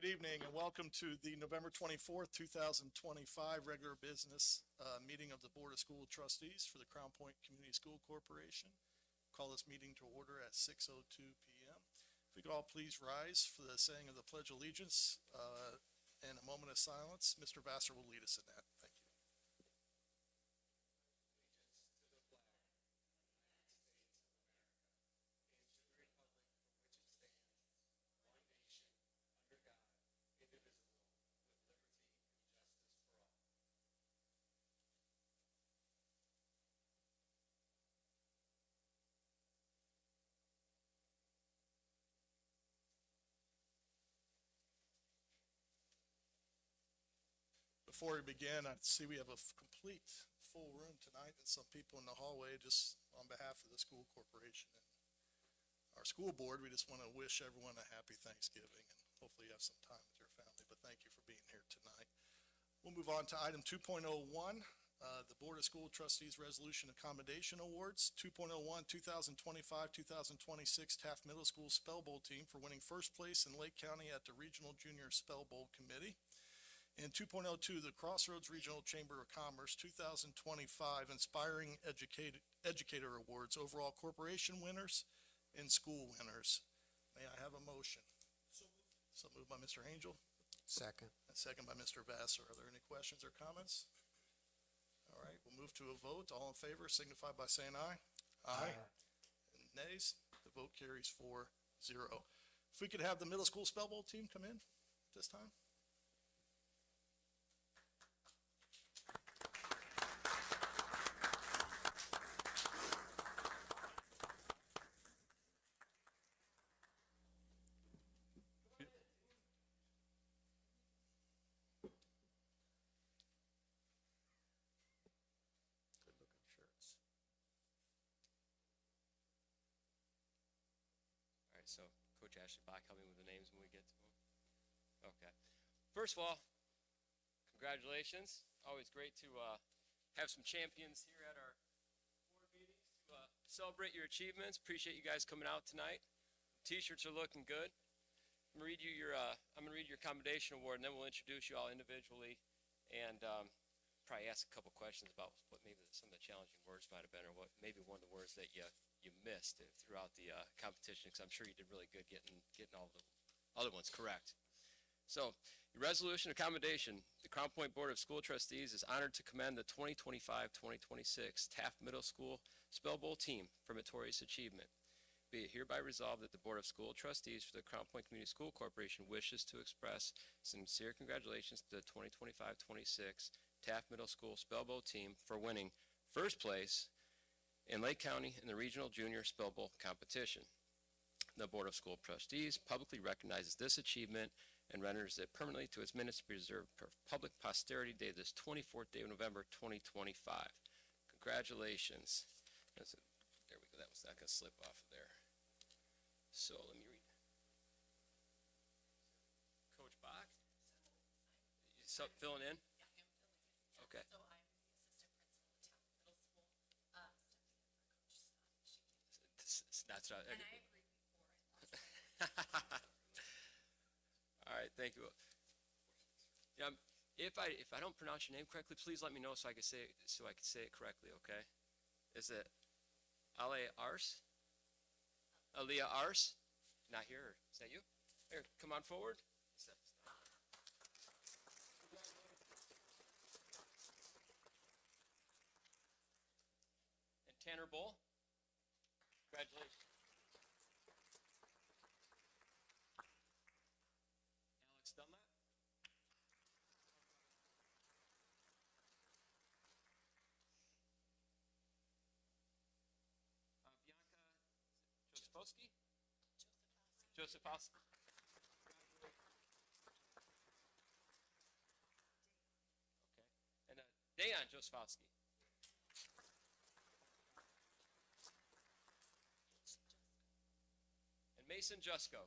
Good evening and welcome to the November 24th, 2025 regular business meeting of the Board of School Trustees for the Crown Point Community School Corporation. Call this meeting to order at 6:02 p.m. If we could all please rise for the saying of the Pledge of Allegiance and a moment of silence. Mr. Vassar will lead us in that. Thank you. Before we begin, I see we have a complete full room tonight and some people in the hallway. Just on behalf of the school corporation and our school board, we just want to wish everyone a happy Thanksgiving and hopefully you have some time with your family, but thank you for being here tonight. We'll move on to item 2.01, the Board of School Trustees Resolution Accommodation Awards. 2.01 2025-2026 Taft Middle School Spell Bowl team for winning first place in Lake County at the Regional Junior Spell Bowl Committee. And 2.02, the Crossroads Regional Chamber of Commerce 2025 Inspiring Educator Awards, overall corporation winners and school winners. May I have a motion? So moved by Mr. Angel. Second. And second by Mr. Vassar. Are there any questions or comments? All right, we'll move to a vote. All in favor signify by saying aye. Aye. And nays? The vote carries 4-0. If we could have the middle school spell bowl team come in at this time. So Coach Ashley Bach, help me with the names when we get to them. Okay. First of all, congratulations. Always great to have some champions here at our board meetings to celebrate your achievements. Appreciate you guys coming out tonight. T-shirts are looking good. I'm gonna read you your accommodation award, and then we'll introduce you all individually, and probably ask a couple questions about what maybe some of the challenging words might have been, or what maybe one of the words that you missed throughout the competition, because I'm sure you did really good getting all the other ones correct. So, your resolution accommodation, the Crown Point Board of School Trustees is honored to commend the 2025-2026 Taft Middle School Spell Bowl team for meritorious achievement. Be it hereby resolved that the Board of School Trustees for the Crown Point Community School Corporation wishes to express sincere congratulations to the 2025-26 Taft Middle School Spell Bowl team for winning first place in Lake County in the Regional Junior Spell Bowl competition. The Board of School Trustees publicly recognizes this achievement and renders it permanently to its minutes to be reserved for public posterity dated this 24th day of November 2025. Congratulations. There we go, that was not going to slip off of there. So let me read. Coach Bach? You filling in? Yeah, I'm filling in. Okay. So I'm the assistant principal at Taft Middle School, stepping in for Coach Scott. That's right. And I agreed before I lost. All right, thank you. Yeah, if I don't pronounce your name correctly, please let me know so I can say it correctly. Okay? Is it Alea Ars? Alea Ars? Not here. Is that you? Here, come on forward. And Tanner Bull. Congratulations. Alex Dunlap. Bianca Josephowski. Josephowski. Okay. And Dayon Josephowski. And Mason Jusko.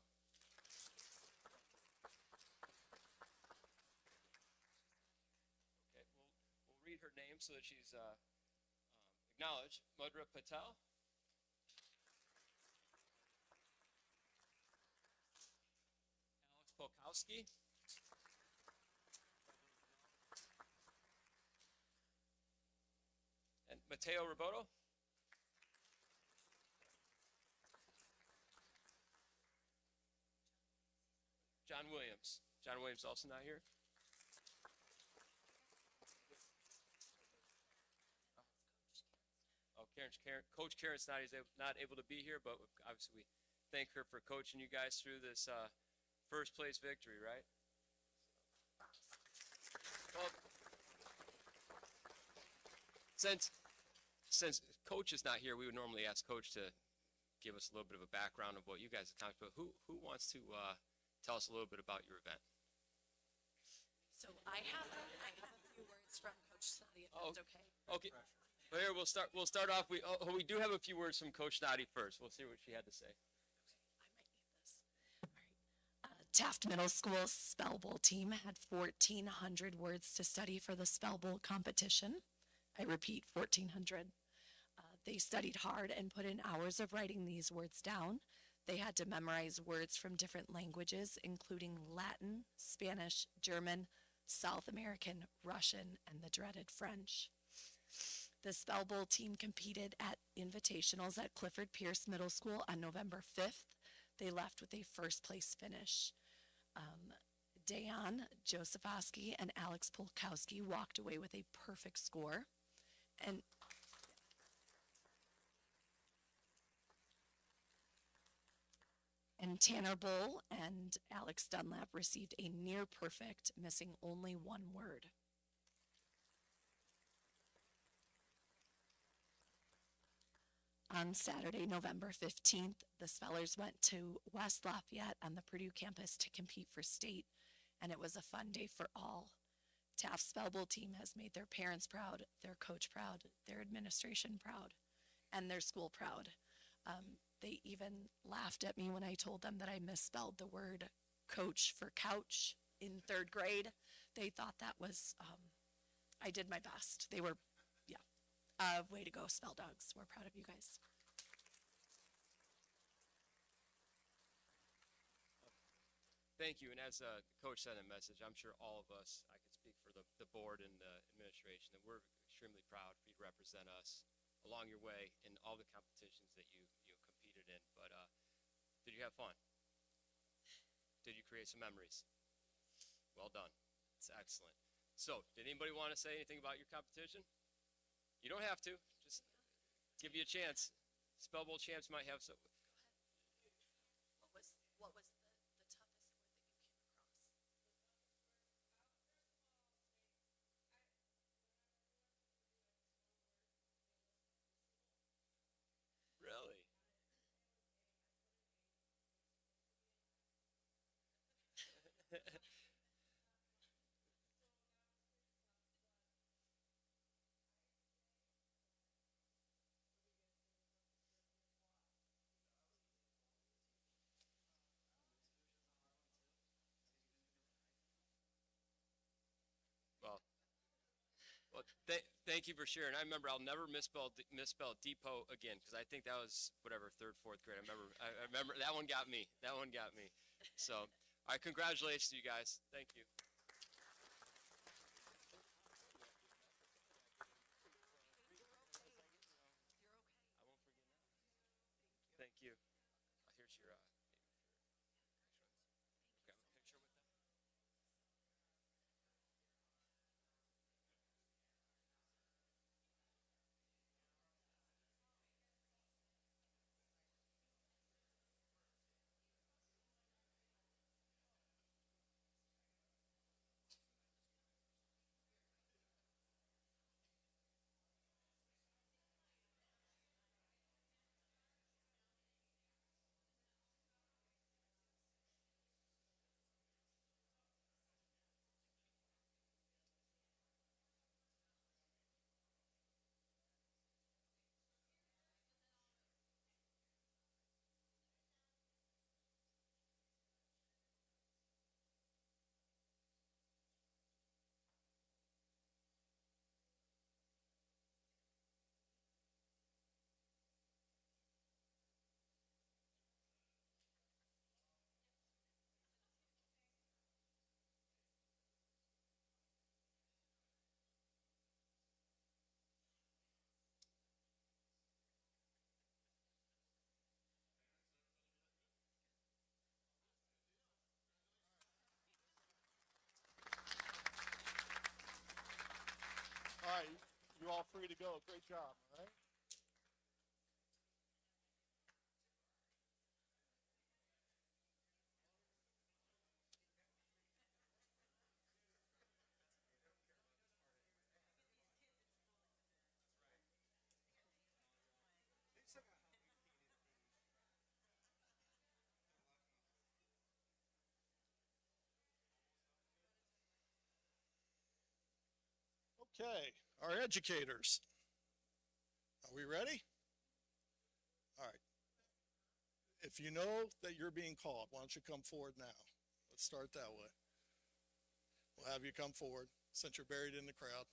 Okay, we'll read her name so that she's acknowledged. Mudra Patel. Polkowski. And Mateo Roboto. John Williams. John Williams also not here. Oh, Coach Karen's not able to be here, but obviously we thank her for coaching you guys through this first place victory, right? Well, since Coach is not here, we would normally ask Coach to give us a little bit of a background of what you guys accomplished. But who wants to tell us a little bit about your event? So I have a few words from Coach Snoddy, if Oh, that's okay. Okay. Well, here we'll start off. We do have a few words from Coach Snoddy first. We'll see what she had to say. I might need this. All right. Taft Middle School Spell Bowl team had 1,400 words to study for the Spell Bowl competition. I repeat, 1,400. They studied hard and put in hours of writing these words down. They had to memorize words from different languages, including Latin, Spanish, German, South American, Russian, and the dreaded French. The Spell Bowl team competed at invitationals at Clifford Pierce Middle School on November 5th. They left with a first place finish. Dayan Josephowski and Alex Polkowski walked away with a perfect score. And Tanner Bull and Alex Dunlap received a near perfect, missing only one word. On Saturday, November 15th, the Spellers went to West Lafayette on the Purdue campus to compete for state, and it was a fun day for all. Taft's Spell Bowl team has made their parents proud, their coach proud, their administration proud, and their school proud. They even laughed at me when I told them that I misspelled the word coach for couch in 3rd grade. They thought that was, I did my best. They were, way to go, Spell Dogs. We're proud of you guys. Thank you. And as Coach said in the message, I'm sure all of us, I could speak for the board and the administration, that we're extremely proud for you to represent us along your way in all the competitions that you competed in. But did you have fun? Did you create some memories? Well done. It's excellent. So, did anybody want to say anything about your competition? You don't have to. Just give you a chance. Spell Bowl champs might have some. What was the toughest word that you came across? Really? Well, thank you for sharing. I remember I'll never misspell depot again, because I think that was whatever 3rd, 4th grade. I remember that one got me. That one got me. So, all right, congratulations to you guys. Thank you. Thank you. Here's your. Okay, a picture with them. all free to go. Great job, all right? Okay, our educators. Are we ready? All right. If you know that you're being called, why don't you come forward now? Let's start that way. We'll have you come forward since you're buried in the crowd.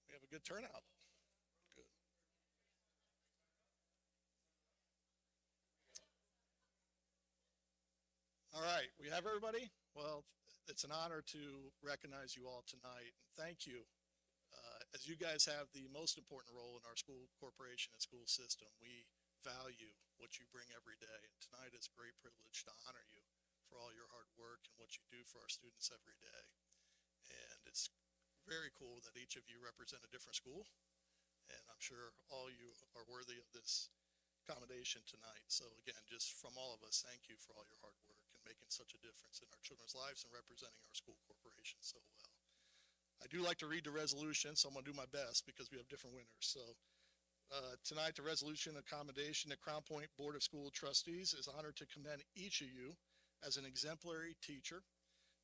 We have a good turnout. Good. All right, we have everybody? Well, it's an honor to recognize you all tonight. And thank you. As you guys have the most important role in our school corporation and school system, we value what you bring every day. And tonight is a great privilege to honor you for all your hard work and what you do for our students every day. And it's very cool that each of you represent a different school. And I'm sure all you are worthy of this accommodation tonight. So again, just from all of us, thank you for all your hard work and making such a difference in our children's lives and representing our school corporation so well. I do like to read the resolution, so I'm gonna do my best because we have different winners. So tonight, the resolution accommodation, the Crown Point Board of School Trustees is honored to commend each of you as an exemplary teacher.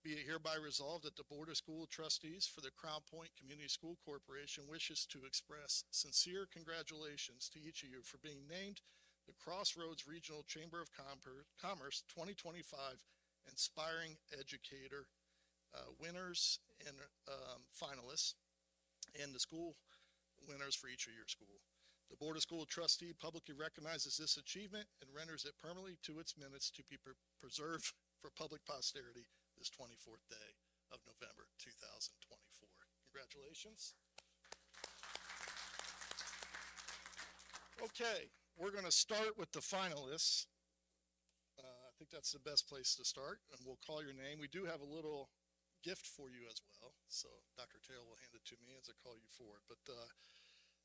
Be it hereby resolved that the Board of School Trustees for the Crown Point Community School Corporation wishes to express sincere congratulations to each of you for being named the Crossroads Regional Chamber of Commerce 2025 Inspiring Educator winners and finalists, and the school winners for each of your school. The Board of School Trustee publicly recognizes this achievement and renders it permanently to its minutes to be preserved for public posterity this 24th day of November 2024. Congratulations. Okay, we're going to start with the finalists. I think that's the best place to start, and we'll call your name. We do have a little gift for you as well, so Dr. Taylor will hand it to me as I call you forward. But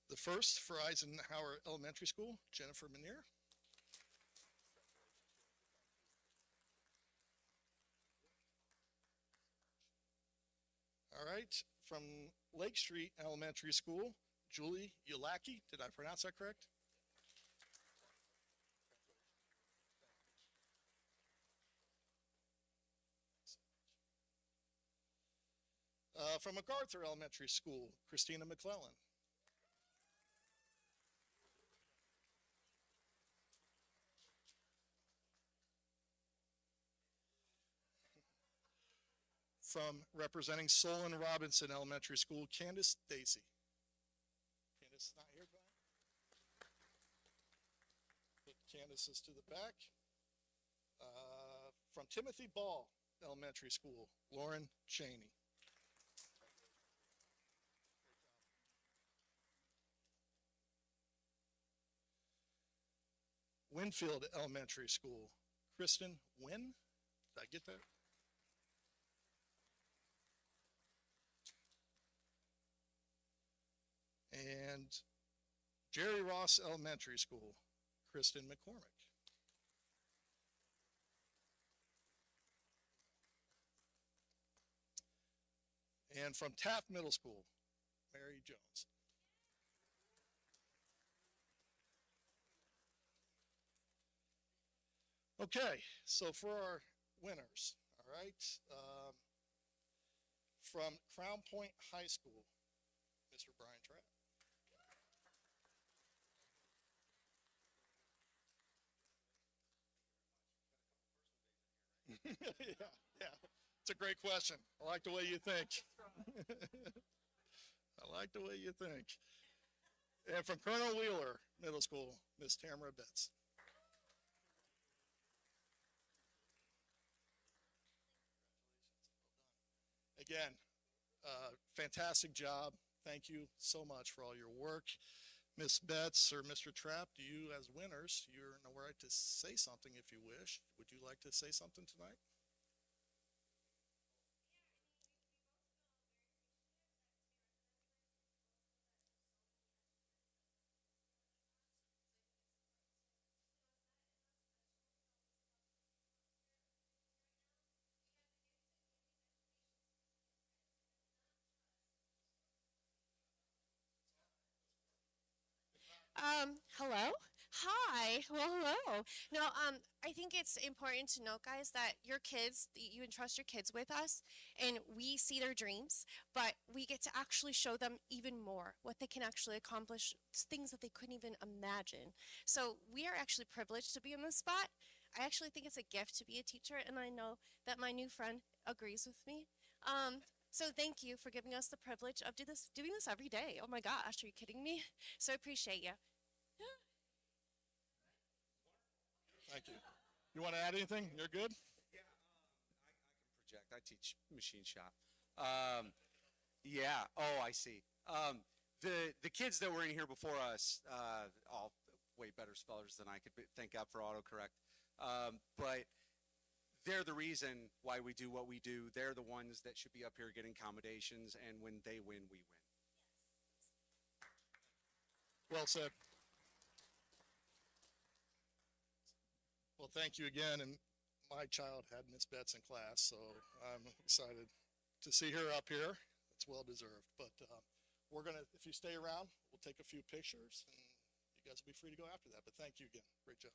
the first for Eisenhower Elementary School, Jennifer Manier. All right, from Lake Street Elementary School, Julie Yulaki. Did I pronounce that correct? From MacArthur Elementary School, Christina McClellan. From representing Solon Robinson Elementary School, Candace Dacey. Candace is not here tonight. Put Candace's to the back. From Timothy Ball Elementary School, Lauren Cheney. Winfield Elementary School, Kristen Wynn. Did I get that? And Jerry Ross Elementary School, Kristen McCormick. And from Taft Middle School, Mary Jones. Okay, so for our winners, all right, from Crown Point High School, Mr. Brian Trapp. Yeah, it's a great question. I like the way you think. I like the way you think. And from Colonel Wheeler Middle School, Miss Tamara Betts. Again, fantastic job. Thank you so much for all your work. Ms. Betts or Mr. Trapp, do you as winners, you're in the right to say something if you wish. Would you like to say something tonight? Hello? Hi. Well, hello. No, I think it's important to note, guys, that your kids, you entrust your kids with us, and we see their dreams, but we get to actually show them even more what they can actually accomplish, things that they couldn't even imagine. So we are actually privileged to be in this spot. I actually think it's a gift to be a teacher, and I know that my new friend agrees with me. So thank you for giving us the privilege of doing this every day. Oh my gosh, are you kidding me? So I appreciate you. Thank you. You want to add anything? You're good? Project. I teach machine shop. Yeah. Oh, I see. The kids that were in here before us, all way better spellers than I could think up for autocorrect. But they're the reason why we do what we do. They're the ones that should be up here getting commendations, and when they win, we win. Well said. Well, thank you again. And my child had Miss Betts in class, so I'm excited to see her up here. It's well deserved. But we're going to, if you stay around, we'll take a few pictures and you guys will be free to go after that. But thank you again. Great job.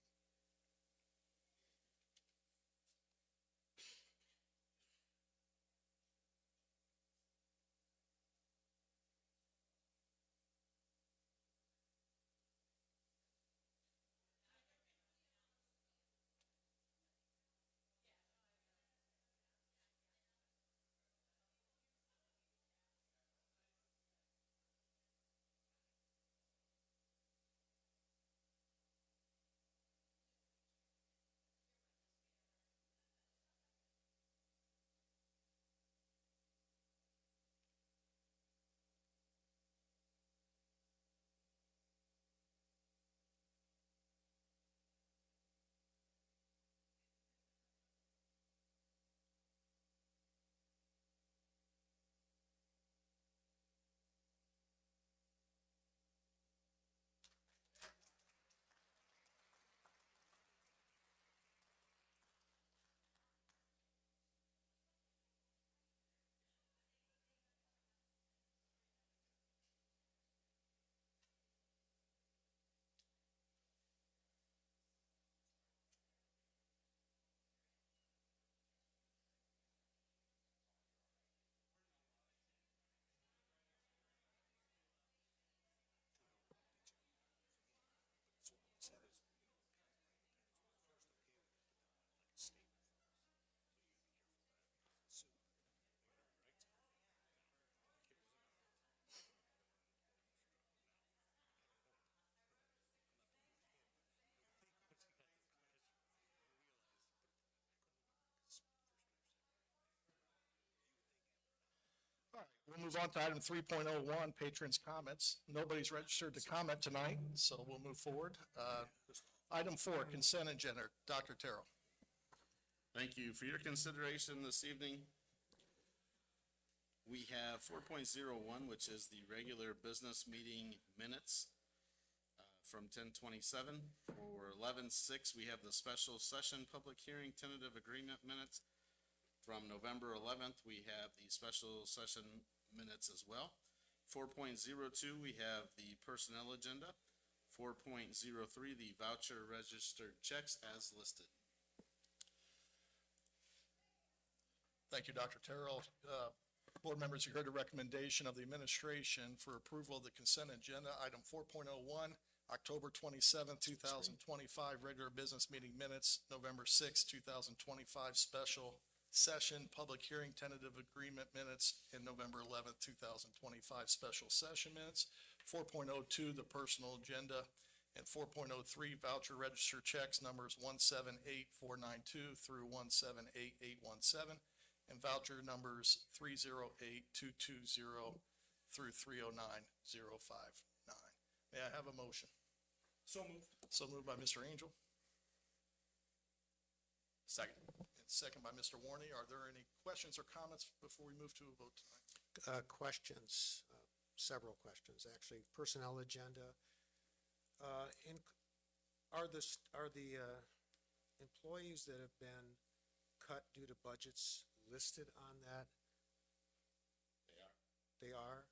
All right, we'll move on to item 3.01, patrons' comments. Nobody's registered to comment tonight, so we'll move forward. Item 4, consent agenda. Dr. Terrell. Thank you. For your consideration this evening, we have 4.01, which is the regular business meeting minutes from 10:27. For 11:6, we have the special session public hearing tentative agreement minutes. From November 11th, we have the special session minutes as well. 4.02, we have the personnel agenda. 4.03, the voucher registered checks as listed. Thank you, Dr. Terrell. Board members, you heard a recommendation of the administration for approval of the consent agenda. Item 4.01, October 27th, 2025, regular business meeting minutes, November 6th, 2025, special session, public hearing tentative agreement minutes, and November 11th, 2025, special session minutes. 4.02, the personal agenda, and 4.03, voucher register checks numbers 178492 through 178817, and voucher numbers 308220 through 309059. May I have a motion? So moved. So moved by Mr. Angel Second. and second by Mr. Warney. Are there any questions or comments before we move to a vote tonight? Questions, several questions, actually. Personnel agenda. Are the employees that have been cut due to budgets listed on that? They are. They are?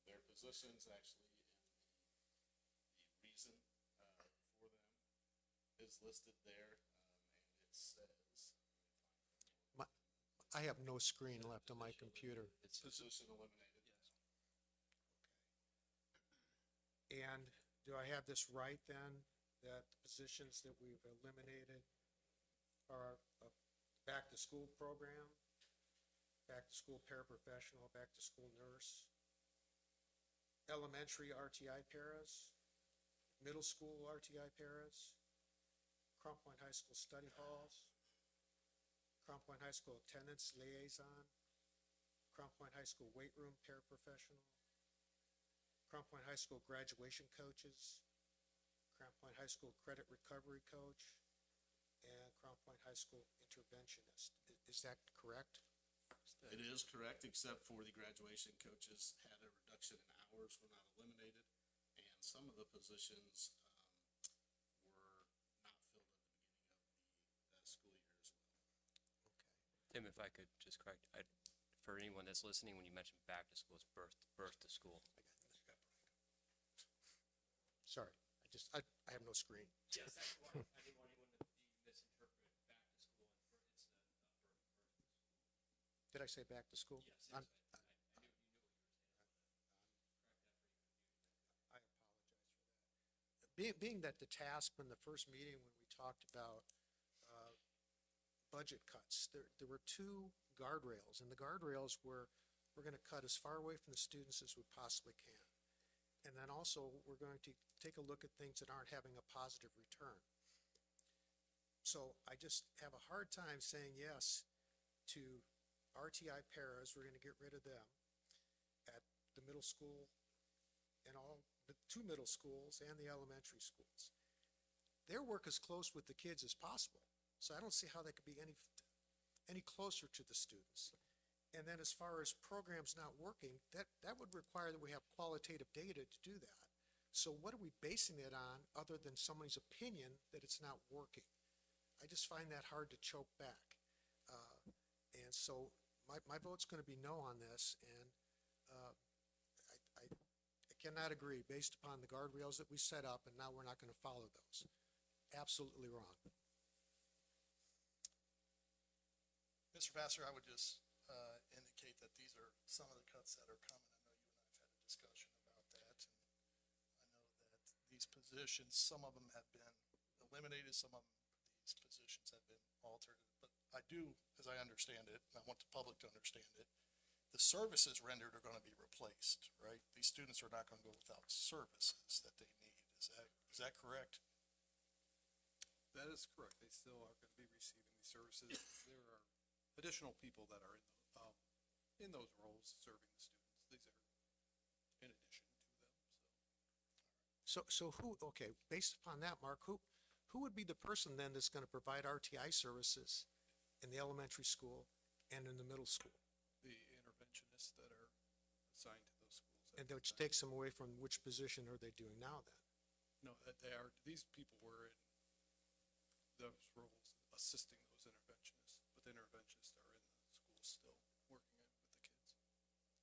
Their positions actually, and the reason, for them is listed there, and it says. I have no screen left on my computer. It's position eliminated. And do I have this right then, that the positions that we've eliminated are a back-to-school program, back-to-school paraprofessional, back-to-school nurse, elementary RTI paras, middle school RTI paras, Crum Point High School study halls, Crum Point High School attendance liaison, Crum Point High School weight room paraprofessional, Crum Point High School graduation coaches, Crum Point High School credit recovery coach, and Crum Point High School interventionist. Is that correct? It is correct, except for the graduation coaches had a reduction in hours, were not eliminated, and some of the positions, were not filled at the beginning of that school year as well. Tim, if I could just correct, for anyone that's listening, when you mentioned back to school, it's birth to school. Sorry, I have no screen. Yes, that's why I didn't want anyone to be misinterpreted. Back to school, and it's the Did I say back to school? yes. I'm- I knew you knew what you were saying. I apologize for that. Being that the task from the first meeting when we talked about budget cuts, there were two guardrails, and the guardrails were, we're going to cut as far away from the students as we possibly can. And then also, we're going to take a look at things that aren't having a positive return. So I just have a hard time saying yes to RTI paras. We're going to get rid of them at the middle school and all the two middle schools and the elementary schools. Their work is close with the kids as possible, so I don't see how they could be any closer to the students. And then as far as programs not working, that would require that we have qualitative data to do that. So what are we basing it on other than somebody's opinion that it's not working? I just find that hard to choke back. And so my vote's going to be no on this, and I cannot agree based upon the guardrails that we set up, and now we're not going to follow those. Absolutely wrong. Mr. Pastor, I would just indicate that these are some of the cuts that are coming. I know you and I have had a discussion about that. And I know that these positions, some of them have been eliminated, some of them, these positions have been altered. But I do, as I understand it, and I want the public to understand it, the services rendered are going to be replaced, right? These students are not going to go without services that they need. Is that correct? That is correct. They still are going to be receiving these services. There are additional people that are in those roles serving the students. These are in addition to them. So who, okay, based upon that, Mark, who would be the person then that's going to provide RTI services in the elementary school and in the middle school? The interventionists that are assigned to those schools. And which takes them away from which position are they doing now then? No, these people were in those roles assisting those interventionists, but the interventionists are in the schools still working with the kids.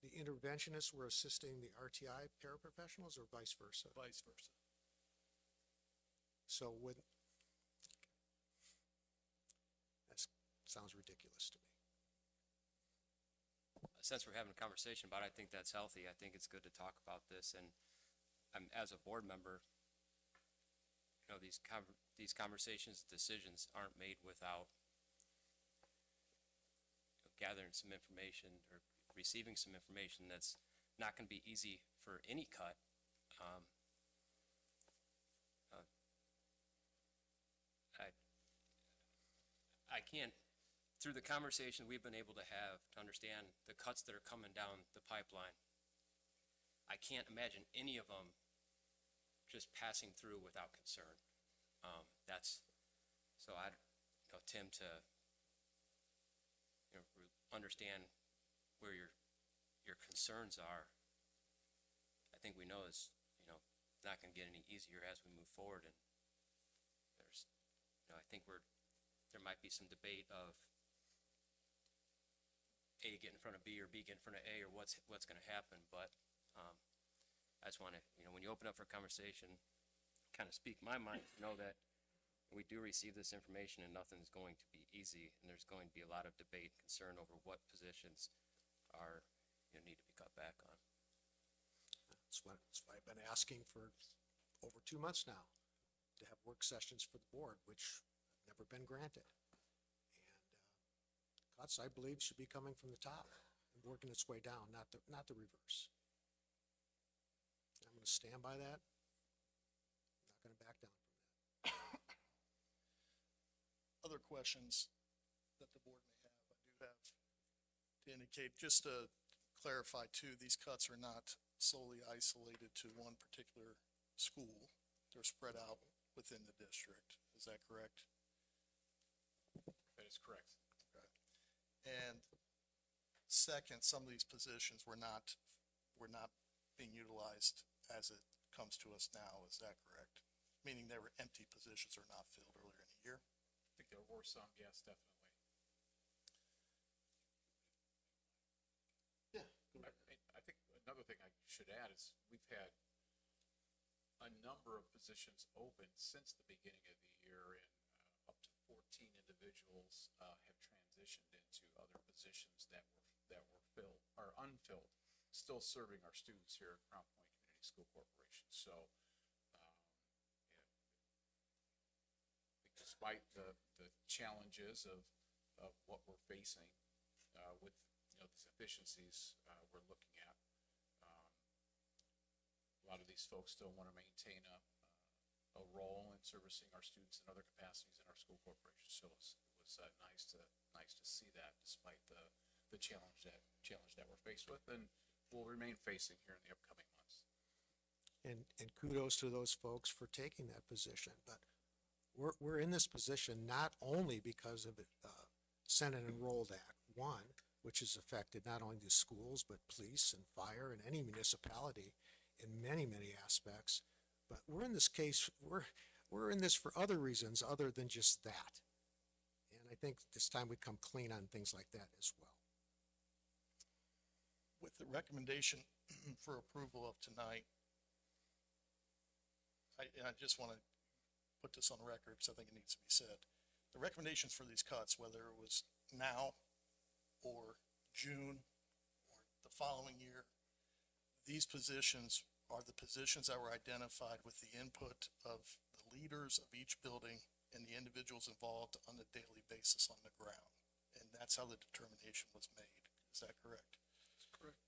The interventionists were assisting the RTI paraprofessionals or vice versa? Vice versa. So that sounds ridiculous to me. Since we're having a conversation about it, I think that's healthy. I think it's good to talk about this, and as a board member, you know, these conversations, decisions aren't made without gathering some information or receiving some information that's not going to be easy for any cut. I can't, through the conversation we've been able to have to understand the cuts that are coming down the pipeline, I can't imagine any of them just passing through without concern. That's, so I, you know, Tim, to, you know, understand where your concerns are, I think we know is, you know, not gonna get any easier as we move forward, and there's, you know, I think there might be some debate of A get in front of B or B get in front of A, or what's gonna happen, but, I just wanna, you know, when you open up for a conversation, kind of speak my mind, to know that we do receive this information and nothing's going to be easy, and there's going to be a lot of debate, concern over what positions are, you know, need to be cut back on. That's why I've been asking for over 2 months now to have work sessions for the board, which have never been granted. And cuts, I believe, should be coming from the top and working its way down, not the reverse. I'm going to stand by that. I'm not going to back down from that. Other questions that the board may have, I do have to indicate, just to clarify too, these cuts are not solely isolated to one particular school. They're spread out within the district. Is that correct? That is correct. Okay. And second, some of these positions were not being utilized as it comes to us now. Is that correct? Meaning they were empty positions or not filled earlier in the year? I think there were some, yes, definitely. Yeah. I think another thing I should add is we've had a number of positions open since the beginning of the year, and up to 14 individuals have transitioned into other positions that were filled or unfilled, still serving our students here at Crown Point Community School Corporation. So, despite the challenges of what we're facing with, you know, these efficiencies we're looking at, a lot of these folks still want to maintain a role in servicing our students in other capacities in our school corporation. So it was nice to see that, despite the challenge that we're faced with, and we'll remain facing here in the upcoming months. And kudos to those folks for taking that position. But we're in this position not only because of Senate Enrolled Act 1, which has affected not only the schools, but police and fire and any municipality in many, many aspects. But we're in this case, we're in this for other reasons other than just that. And I think this time we come clean on things like that as well. With the recommendation for approval of tonight, I just want to put this on record because I think it needs to be said. The recommendations for these cuts, whether it was now or June or the following year, these positions are the positions that were identified with the input of the leaders of each building and the individuals involved on a daily basis on the ground. And that's how the determination was made. Is that correct? That's correct.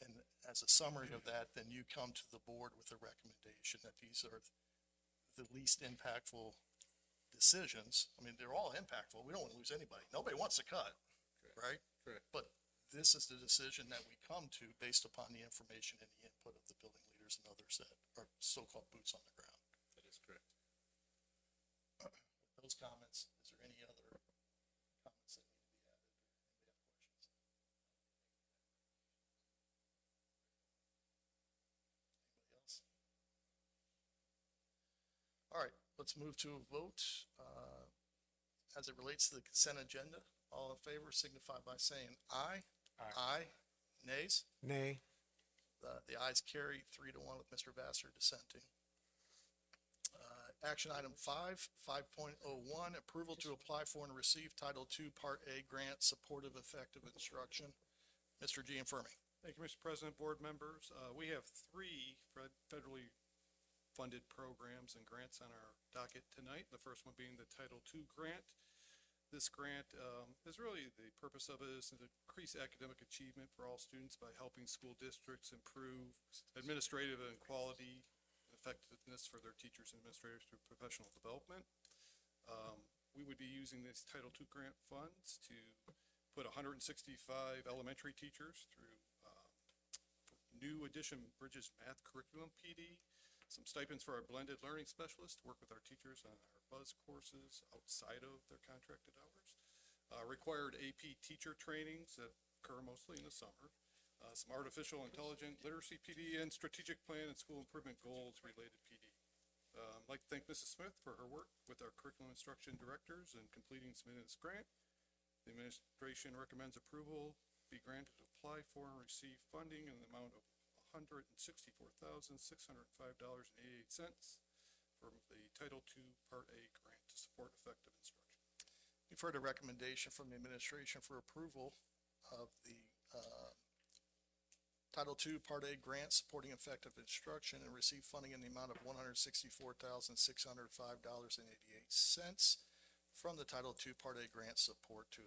And as a summary of that, then you come to the board with a recommendation that these are the least impactful decisions. I mean, they're all impactful. We don't want to lose anybody. Nobody wants to cut, right? Correct. But this is the decision that we come to based upon the information and the input of the building leaders and others that are so-called boots on the ground. That is correct. With those comments, is there any other comments that need to be added? Anybody have questions? Anybody else? All right, let's move to a vote. As it relates to the consent agenda, all in favor signify by saying aye. Aye. Aye. Nays? Nay. The ayes carry 3-1 with Mr. Vassar dissenting. Action item 5.01, approval to apply for and receive Title II Part A grant, supportive effective instruction. Mr. Gianfermi. Thank you, Mr. President, board members. We have three federally funded programs and grants on our docket tonight. The first one being the Title II grant. This grant is really, the purpose of it is to increase academic achievement for all students by helping school districts improve administrative and quality effectiveness for their teachers and administrators through professional development. We would be using these Title II grant funds to put 165 elementary teachers through new edition Bridges Math Curriculum PD, Some stipends for our blended learning specialists to work with our teachers on our buzz courses outside of their contracted hours. Required AP teacher trainings that occur mostly in the summer. Some artificial intelligence literacy PD and strategic plan and school improvement goals related PD. I'd like to thank Mrs. Smith for her work with our curriculum instruction directors in completing and submitting this grant. The administration recommends approval be granted to apply for and receive funding in the amount of $164,605.88 from the Title II Part A grant to support effective instruction. You've heard a recommendation from the administration for approval of the Title II Part A grant supporting effective instruction and receive funding in the amount of $164,605.88 from the Title II Part A grant support to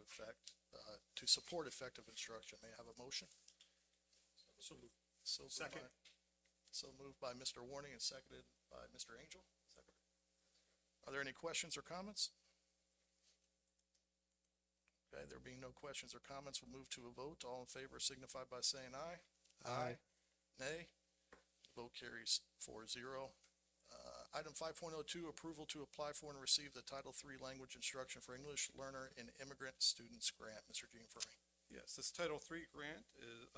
support effective instruction. May I have a motion? So moved. So moved Second. So moved by Mr. Warning and seconded by Mr. Angel. Are there any questions or comments? Okay, there being no questions or comments, we'll move to a vote. All in favor signify by saying aye. Aye. Nay. The vote carries 4-0. Item 5.02, approval to apply for and receive the Title III Language Instruction for English Learner and Immigrant Students Grant. Mr. Gianfermi. Yes, this Title III grant is,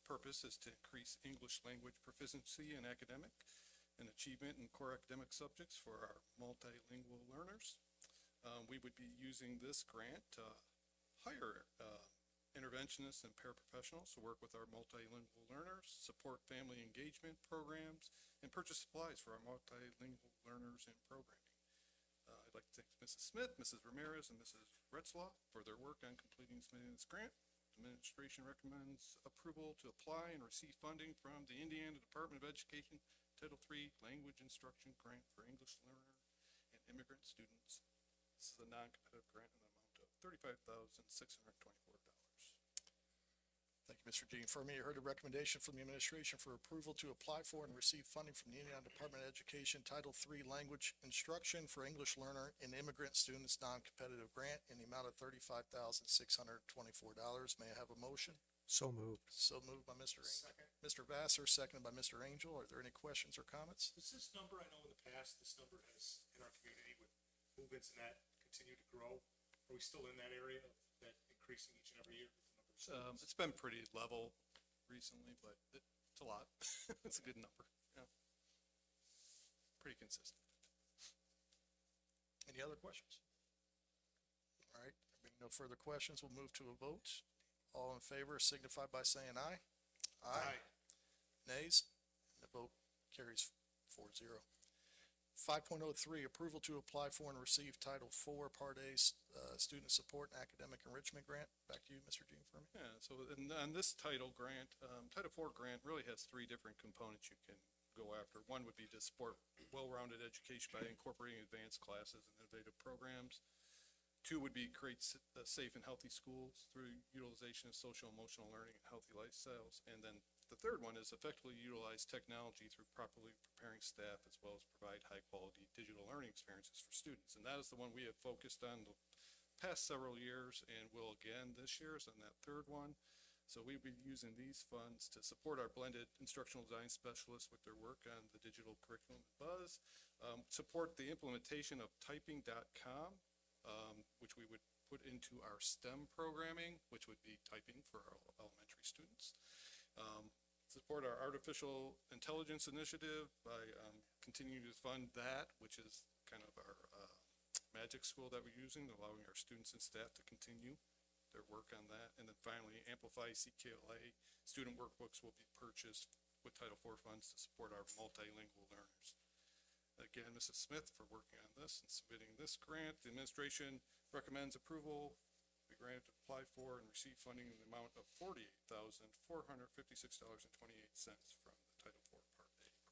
purpose is to increase English language proficiency in academic and achievement in core academic subjects for our multilingual learners. We would be using this grant to hire interventionists and paraprofessionals to work with our multilingual learners, support family engagement programs, and purchase supplies for our multilingual learners and programming. I'd like to thank Mrs. Smith, Mrs. Ramirez, and Mrs. Retzlaff for their work on completing and submitting this grant. Administration recommends approval to apply and receive funding from the Indiana Department of Education Title III Language Instruction Grant for English Learner and Immigrant Students. This is a non-competitive grant in the amount of $35,624. Thank you, Mr. Gianfermi. You heard a recommendation from the administration for approval to apply for and receive funding from the Indiana Department of Education Title III Language Instruction for English Learner and Immigrant Students Non-Competitive Grant in the amount of $35,624. May I have a motion? So moved. So moved by Mr. Angel. Mr. Vassar, seconded by Mr. Angel. Are there any questions or comments? Does this number, I know in the past, this number has, in our community with movements and that, continue to grow? Are we still in that area of that increasing each and every year? with the number of students? It's been pretty level recently, but it's a lot. It's a good number, yeah. Pretty consistent. Any other questions? All right, there being no further questions, we'll move to a vote. All in favor signify by saying aye. Nays? And the vote carries 4-0. 5.03, approval to apply for and receive Title IV Part A Student Support and Academic Enrichment Grant. Back to you, Mr. Gianfermi. Yeah, so on this title grant, Title IV grant really has three different components you can go after. One would be to support well-rounded education by incorporating advanced classes and innovative programs. Two would be create safe and healthy schools through utilization of social emotional learning and healthy lifestyles. And then the third one is effectively utilize technology through properly preparing staff as well as provide high quality digital learning experiences for students. And that is the one we have focused on the past several years and will again this year is on that third one. So we'll be using these funds to support our blended instructional design specialists with their work on the digital curriculum buzz, support the implementation of typing.com, which we would put into our STEM programming, which would be typing for our elementary students. Support our artificial intelligence initiative by continuing to fund that, which is kind of our magic school that we're using, allowing our students and staff to continue their work on that. And then finally, Amplify CKLA student workbooks will be purchased with Title IV funds to support our multilingual learners. Again, Mrs. Smith for working on this and submitting this grant. The administration recommends approval be granted to apply for and receive funding in the amount of $48,456.28 from the Title IV Part A grant.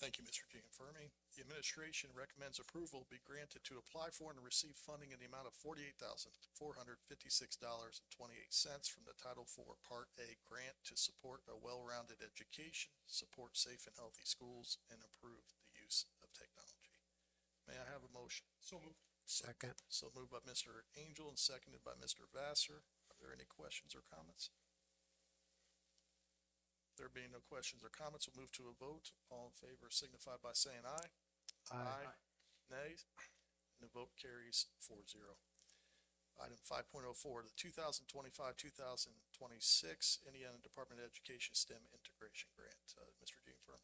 Thank you, Mr. Gianfermi. The administration recommends approval be granted to apply for and receive funding in the amount of $48,456.28 from the Title IV Part A grant to support a well-rounded education, support safe and healthy schools, and improve the use of technology. May I have a motion? So moved. Second. So moved by Mr. Angel and seconded by Mr. Vassar. Are there any questions or comments? If There being no questions or comments, we'll move to a vote. All in favor signify by saying aye. Nays? And the vote carries 4-0. Item 5.04, the 2025-2026 Indiana Department of Education STEM Integration Grant. Mr. Gene Fermi.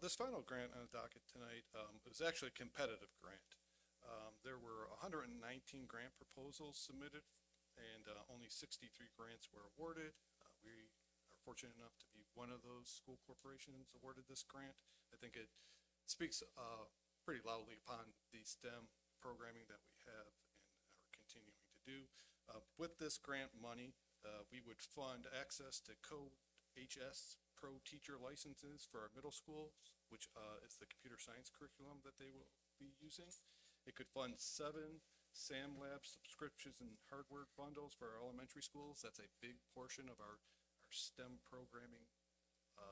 This final grant on the docket tonight, was actually a competitive grant. There were 119 grant proposals submitted and, only 63 grants were awarded. We are fortunate enough to be one of those school corporations awarded this grant. I think it speaks, pretty loudly upon the STEM programming that we have and are continuing to do. With this grant money, we would fund access to Code HS Pro teacher licenses for our middle schools, which is the computer science curriculum that they will be using. It could fund 7 SAM Lab subscriptions and hardware bundles for our elementary schools. That's a big portion of our STEM programming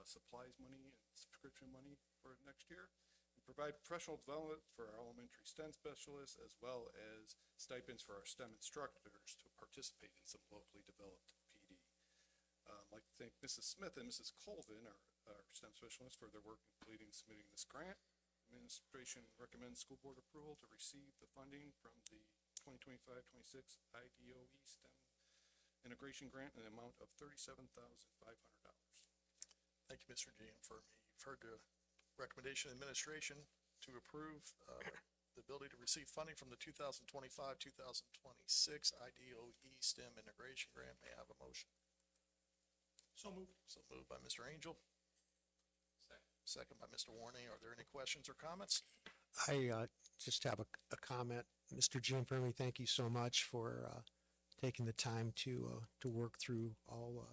supplies money and subscription money for next year. We provide professional development for our elementary STEM specialists, as well as stipends for our STEM instructors to participate in some locally developed PD. I'd like to thank Mrs. Smith and Mrs. Colvin, our STEM specialists, for their work in completing and submitting this grant. Administration recommends school board approval to receive the funding from the 2025-26 IDOE STEM Integration Grant in the amount of $37,500. Thank you, Mr. Gene Fermi. You've heard the recommendation of administration to approve the ability to receive funding from the 2025-2026 IDOE STEM Integration Grant. May I have a motion? So moved. So moved by Mr. Angel. Second by Mr. Warney. Are there any questions or comments? I just have a comment. Mr. Jim Fermi, thank you so much for taking the time to work through all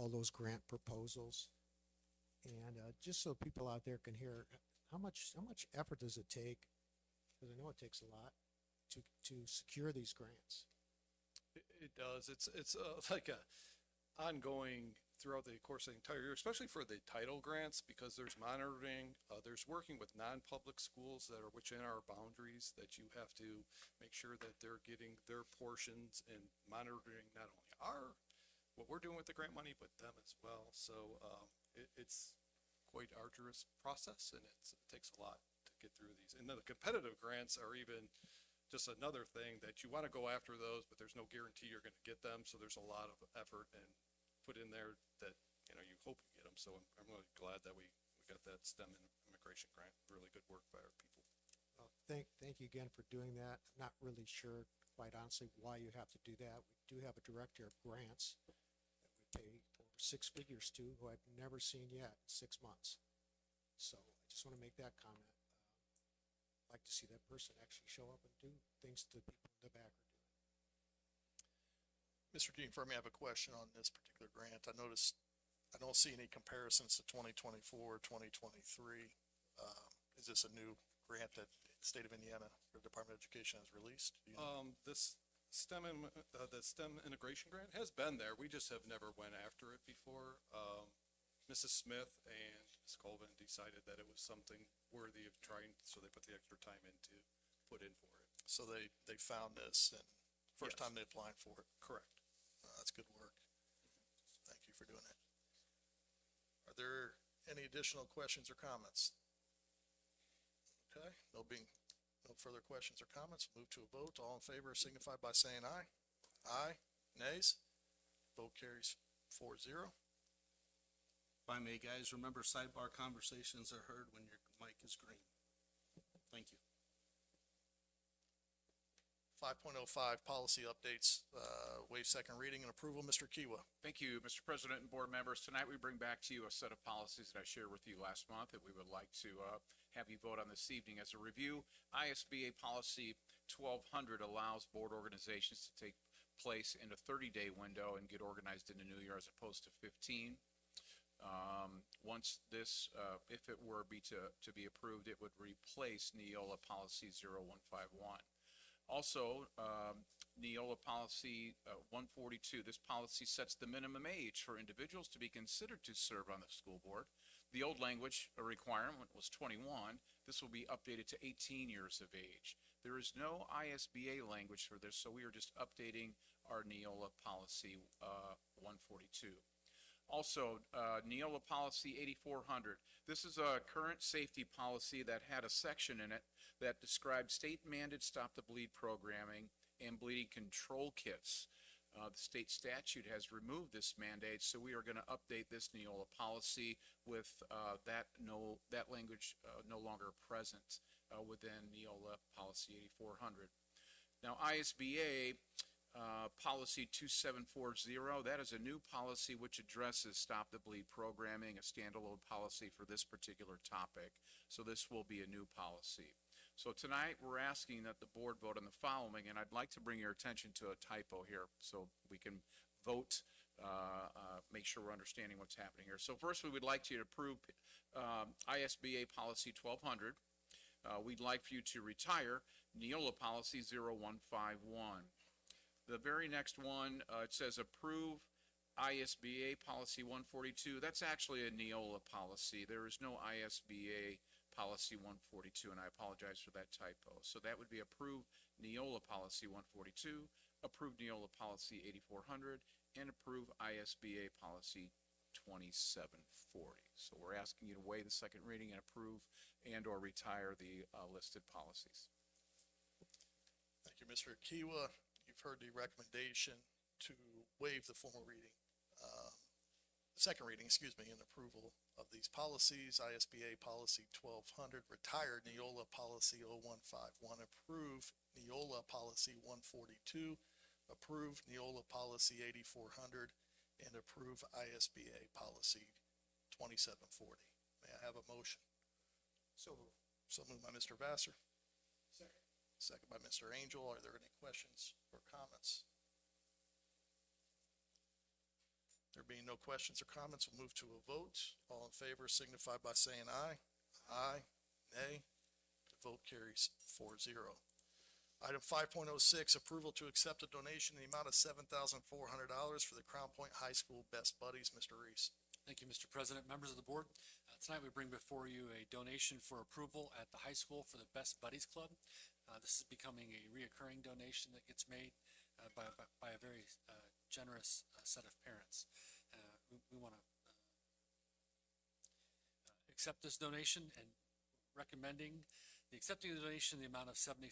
those grant proposals. And just so people out there can hear, how much effort does it take? Because I know it takes a lot to secure these grants. It does. It's like a ongoing throughout the course of the entire year, especially for the title grants, because there's monitoring, there's working with non-public schools that are within our boundaries that you have to make sure that they're getting their portions and monitoring not only what we're doing with the grant money, but them as well. So it's quite arduous process, and it takes a lot to get through these. And then the competitive grants are even just another thing that you want to go after those, but there's no guarantee you're going to get them. So there's a lot of effort and put in there that, you hope you get them. So I'm really glad that we got that STEM immigration grant. Really good work by our people. Well, thank you again for doing that. I'm not really sure, quite honestly, why you have to do that. We do have a director of grants that we pay over 6 figures to, who I've never seen yet in 6 months. So I just want to make that comment. I'd like to see that person actually show up and do things the people in the back are doing. Mr. Gene Fermi, I have a question on this particular grant. I noticed, I don't see any comparisons to 2024, 2023. Is this a new grant that the state of Indiana, or Department of Education has released? Do you know? This the STEM integration grant has been there. We just have never went after it before. Mrs. Smith and Ms. Colvin decided that it was something worthy of trying, so they put the extra time in to put in for it. So they found this and first Yes. time they applied for it. Correct. That's good work. Thank you for doing that. Are there any additional questions or comments? Okay, no further questions or comments. Move to a vote. All in favor signify by saying aye. Aye. Nays? Vote carries 4-0. If I may, guys, remember sidebar conversations are heard when your mic is green. Thank you. 5.05 policy updates, waive second reading and approval. Mr. Kiwa. Thank you, Mr. President and board members. Tonight, we bring back to you a set of policies that I shared with you last month that we would like to have you vote on this evening. As a review, ISBA policy 1200 allows board organizations to take place in a 30-day window and get organized in the new year as opposed to 15. Once this, if it were to be approved, it would replace Neola policy 0151. Also, Neola policy 142, this policy sets the minimum age for individuals to be considered to serve on the school board. The old language requirement was 21. This will be updated to 18 years of age. There is no ISBA language for this, so we are just updating our Neola policy 142. Also, Neola Policy 8400. This is a current safety policy that had a section in it that described state-mandated stop-the-bleed programming and bleeding control kits. The state statute has removed this mandate, so we are going to update this Neola policy with that language no longer present within Neola Policy 8400. Now, ISBA Policy 2740, that is a new policy which addresses stop-the-bleed programming, a standalone policy for this particular topic. So this will be a new policy. So tonight, we're asking that the board vote on the following, and I'd like to bring your attention to a typo here so we can vote, make sure we're understanding what's happening here. So first, we would like you to approve ISBA Policy 1200. We'd like for you to retire Neola Policy 0151. The very next one, it says approve ISBA Policy 142. That's actually a Neola policy. There is no ISBA Policy 142, and I apologize for that typo. So that would be approve Neola Policy 142, approve Neola Policy 8400, and approve ISBA Policy 2740. So we're asking you to waive the second reading and approve and or retire the listed policies. Thank you, Mr. Kiwa. You've heard the recommendation to waive the formal reading, second reading, and approval of these policies. ISBA Policy 1200, retired Neola Policy 0151, approve Neola Policy 142, approve Neola Policy 8400, and approve ISBA Policy 2740. May I have a motion? So moved. So moved by Mr. Vassar. Second. Second by Mr. Angel. Are there any questions or comments? There being no questions or comments, we'll move to a vote. All in favor signify by saying aye. Aye. Nay. The vote carries 4-0. Item 5.06, approval to accept a donation in the amount of $7,400 for the Crown Point High School Best Buddies. Mr. Reese. Thank you, Mr. President, members of the board. Tonight we bring before you a donation for approval at the high school for the Best Buddies Club. This is becoming a reoccurring donation that gets made by a very generous set of parents. We want to accept this donation and recommending accepting the donation in the amount of $7,400.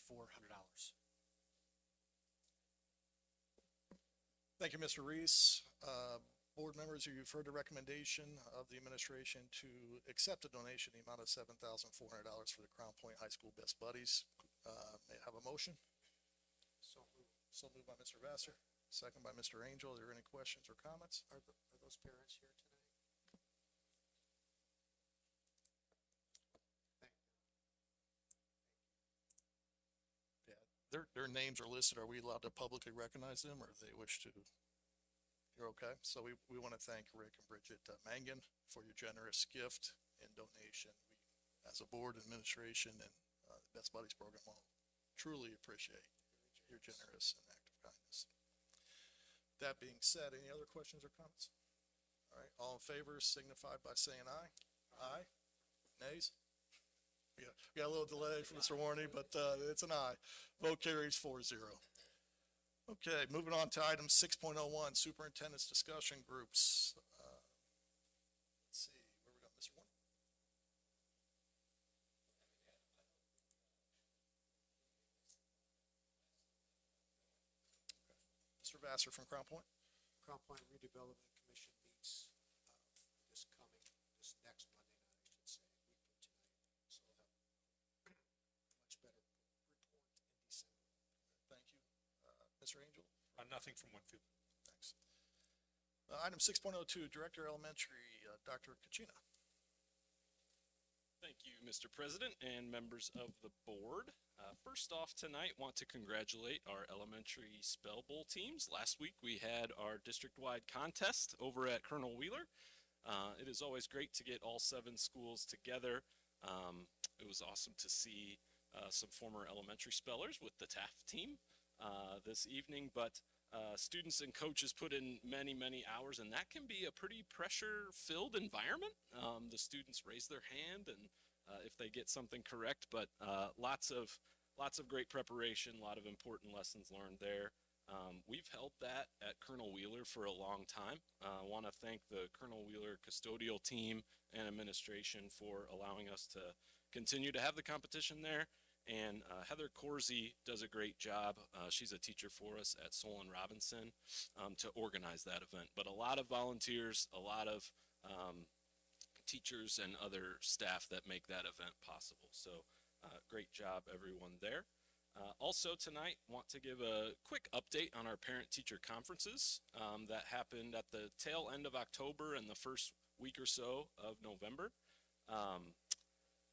Thank you, Mr. Reese. Board members, you've heard the recommendation of the administration to accept a donation in the amount of $7,400 for the Crown Point High School Best Buddies. May I have a motion? So moved. So moved by Mr. Vassar, second by Mr. Angel. Are there any questions or comments? Are those parents here tonight? Thank you. Yeah, their names are listed. Are we allowed to publicly recognize them, or do they wish to? You're okay? So we want to thank Rick and Bridget Mangan for your generous gift and donation. We, as a board administration and the Best Buddies program, will truly appreciate your generous and act of kindness. That being said, any other questions or comments? All right, all in favor signify by saying aye. Aye. Nays? We got a little delay from Mr. Warney, but it's an aye. Vote carries 4-0. Okay, moving on to item 6.01, superintendent's discussion groups. Let's see, where we got Mr. Warney? Mr. Vassar from Crown Point. Crown Point Redevelopment Commission meets this next Monday night, I should say, a week from tonight. So we'll have a much better report in December. Thank you. Mr. Angel? Nothing from Winfield. Thanks. Item 6.02, Director Elementary, Dr. Kachina. Thank you, Mr. President and members of the board. First off tonight, want to congratulate our elementary spell bowl teams. Last week we had our district-wide contest over at Colonel Wheeler. It is always great to get all 7 schools together. It was awesome to see some former elementary spellers with the Taft team this evening, but students and coaches put in many, many hours, and that can be a pretty pressure-filled environment. The students raise their hand, and if they get something correct, but lots of great preparation, a lot of important lessons learned there. We've held that at Colonel Wheeler for a long time. I want to thank the Colonel Wheeler custodial team and administration for allowing us to continue to have the competition there. And Heather Corsi does a great job. She's a teacher for us at Solon Robinson to organize that event. But a lot of volunteers, a lot of teachers and other staff that make that event possible. So great job, everyone there. Also tonight, want to give a quick update on our parent-teacher conferences that happened at the tail end of October and the first week or so of November.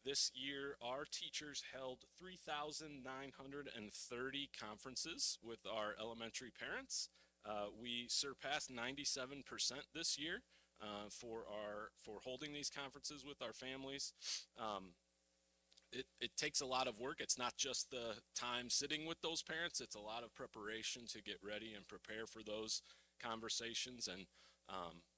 This year, our teachers held 3,930 conferences with our elementary parents. We surpassed 97% this year for holding these conferences with our families. It takes a lot of work. It's not just the time sitting with those parents. It's a lot of preparation to get ready and prepare for those conversations. And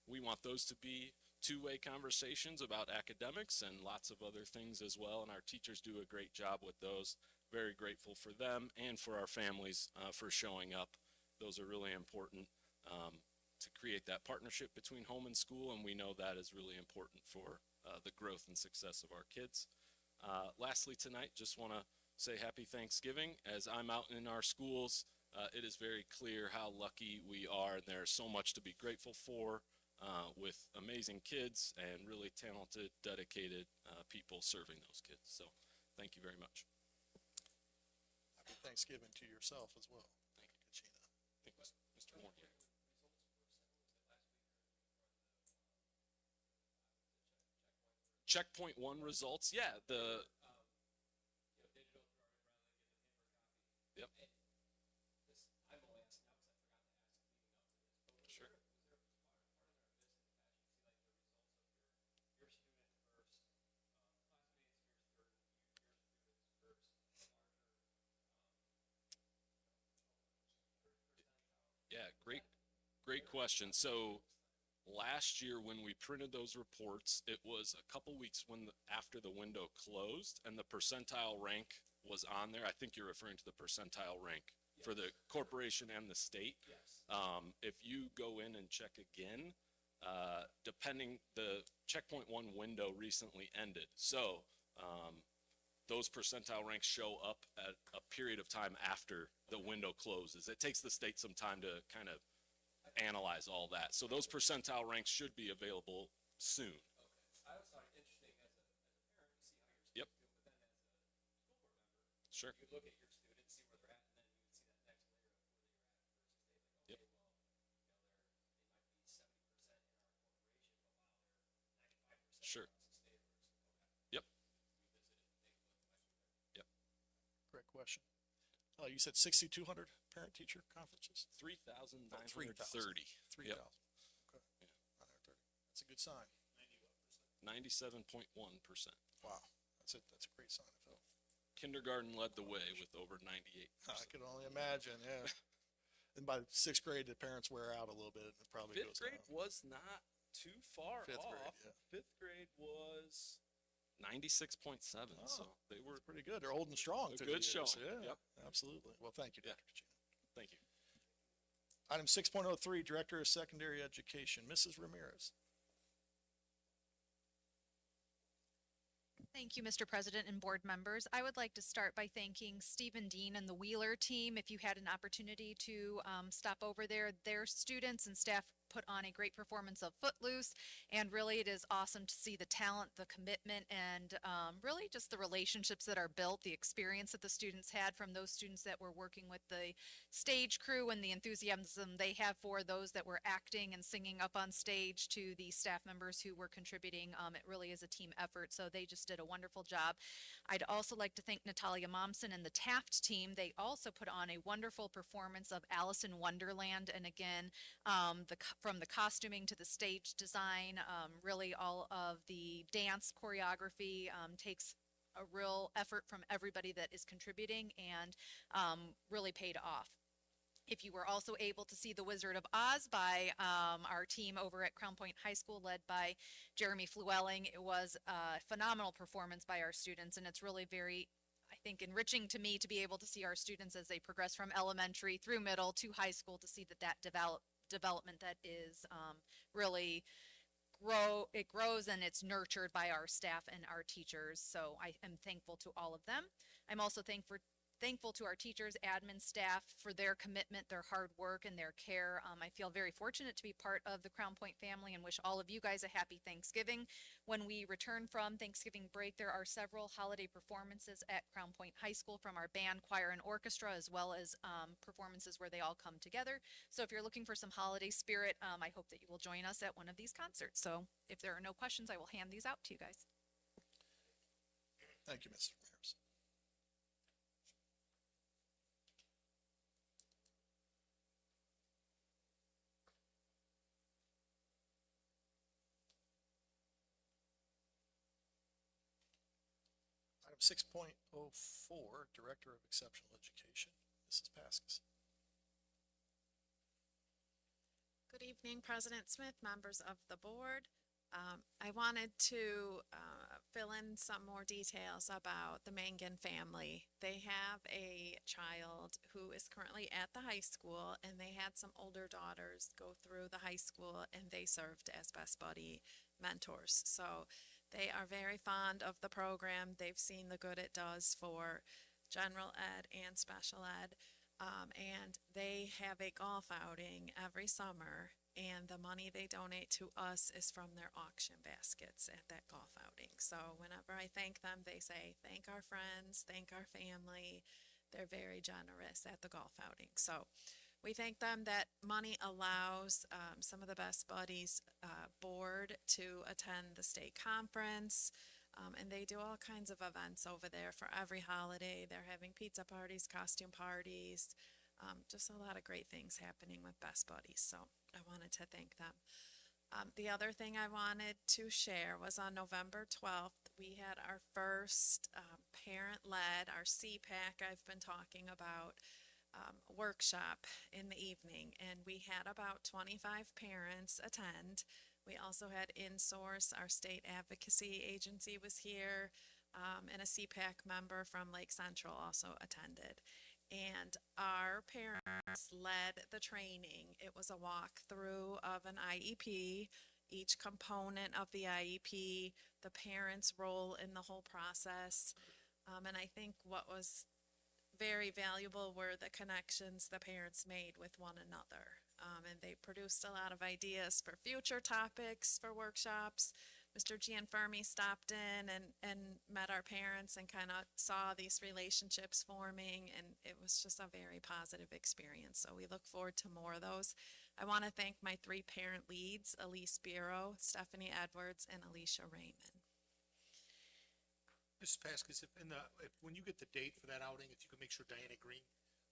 we want those to be two-way conversations about academics and lots of other things as well. And our teachers do a great job with those. Very grateful for them and for our families for showing up. Those are really important to create that partnership between home and school. And we know that is really important for the growth and success of our kids. Lastly tonight, just want to say happy Thanksgiving. As I'm out in our schools, it is very clear how lucky we are, and there's so much to be grateful for with amazing kids and really talented, dedicated people serving those kids. So thank you very much. Happy Thanksgiving to yourself as well. Thank you, Kachina. Thank you, Mr. Moore. Checkpoint one results, yeah, Yep. Sure. Yeah, great question. So last year when we printed those reports, it was a couple weeks after the window closed and the percentile rank was on there. I think you're referring to the percentile rank for the corporation and the state. Yes. If you go in and check again, depending, the checkpoint one window recently ended. So those percentile ranks show up at a period of time after the window closes. It takes the state some time to kind of analyze all that. So those percentile ranks should be available soon. Okay. I always thought it interesting as a parent to see how your Yep. students do, but then as a school board member, Sure. you look at your students, see where they're at, and then you would see that next layer of where they're at versus they like, okay, Yep. well, they might be 70% in our corporation, but wow, they're 95% Sure. across the state. Okay. Yep. Revisit it, take a look next year. Great question. You said 6,200 parent-teacher conferences? 3,930. 3,000. Yep. Okay. 930. That's a good sign. 97.1%. Wow. That's a great sign. Kindergarten led the way with over 98%. I can only imagine, yeah. And by sixth grade, the parents wear out a little bit. It probably Fifth goes grade down. was not too far Fifth grade, off. yeah. Fifth grade was 96.7. Oh, So they were Pretty good. They're old and strong. A 50 good years. showing. Yeah, Yep. absolutely. Well, thank you, Yeah. Dr. Kachina. Thank you. Item 6.03, Director of Secondary Education, Mrs. Ramirez. Thank you, Mr. President and board members. I would like to start by thanking Stephen Dean and the Wheeler team. If you had an opportunity to stop over there, their students and staff put on a great performance of Footloose, and really it is awesome to see the talent, the commitment, and really just the relationships that are built, the experience that the students had from those students that were working with the stage crew and the enthusiasm they have for those that were acting and singing up on stage to the staff members who were contributing. It really is a team effort, so they just did a wonderful job. I'd also like to thank Natalia Momsen and the Taft team. They also put on a wonderful performance of Alice in Wonderland, and again, from the costuming to the stage design, really all of the dance choreography takes a real effort from everybody that is contributing, and really paid off. If you were also able to see The Wizard of Oz by our team over at Crown Point High School, led by Jeremy Flewelling, it was a phenomenal performance by our students, and it's really very, I think enriching to me to be able to see our students as they progress from elementary through middle to high school, to see that development that is really it grows and it's nurtured by our staff and our teachers. So I am thankful to all of them. I'm also thankful to our teachers, admin staff for their commitment, their hard work, and their care. I feel very fortunate to be part of the Crown Point family and wish all of you guys a happy Thanksgiving. When we return from Thanksgiving break, there are several holiday performances at Crown Point High School from our band, choir, and orchestra, as well as performances where they all come together. So if you're looking for some holiday spirit, I hope that you will join us at one of these concerts. So if there are no questions, I will hand these out to you guys. Thank you, Mr. Harris. Item 6.04, Director of Exceptional Education, Mrs. Paskus. Good evening, President Smith, members of the board. I wanted to fill in some more details about the Mangan family. They have a child who is currently at the high school, and they had some older daughters go through the high school, and they served as best buddy mentors. So they are very fond of the program. They've seen the good it does for general ed and special ed. And they have a golf outing every summer, and the money they donate to us is from their auction baskets at that golf outing. So whenever I thank them, they say, thank our friends, thank our family. They're very generous at the golf outing. So we thank them. That money allows some of the Best Buddies board to attend the state conference. And they do all kinds of events over there for every holiday. They're having pizza parties, costume parties, just a lot of great things happening with Best Buddies. So I wanted to thank them. The other thing I wanted to share was on November 12th, we had our first parent-led, our CPAC I've been talking about, workshop in the evening. And we had about 25 parents attend. We also had InSource, our state advocacy agency, was here, and a CPAC member from Lake Central also attended. And our parents led the training. It was a walkthrough of an IEP, each component of the IEP, the parents' role in the whole process. And I think what was very valuable were the connections the parents made with one another. And they produced a lot of ideas for future topics for workshops. Mr. Gianfermi stopped in and met our parents and kind of saw these relationships forming, and it was just a very positive experience. So we look forward to more of those. I want to thank my 3 parent leads, Elise Biro, Stephanie Edwards, and Alicia Raymond. Mrs. Paskus, when you get the date for that outing, if you could make sure Diana Green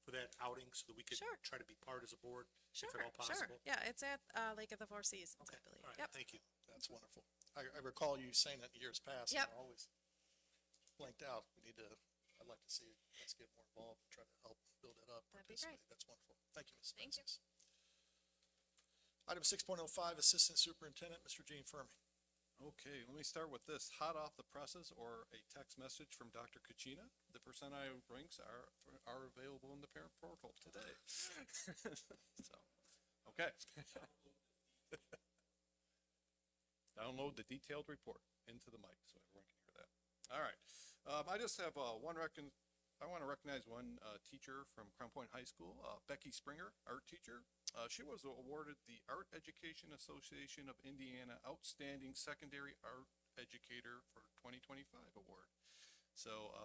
for that outing so that we could Sure. try to be part as a board, Sure, if at all sure. possible. Yeah, it's at Lake of the Four Seasons, I believe. All right, Yep. thank you. That's wonderful. I recall you saying that in years past. Yep. And I always blanked out. I'd like to see us get more involved and try to help build it up. That'd be participate. great. That's wonderful. Thank you, Ms. Thank you. Francis. Item 6.05, Assistant Superintendent, Mr. Gene Fermi. Okay, let me start with this. Hot off the presses or a text message from Dr. Kachina. The percentile ranks are available in the parent portal today. So, okay. Download the detailed report into the mic so everyone can hear that. All right. I just have I want to recognize one teacher from Crown Point High School, Becky Springer, art teacher. She was awarded the Art Education Association of Indiana Outstanding Secondary Art Educator for 2025 award. So,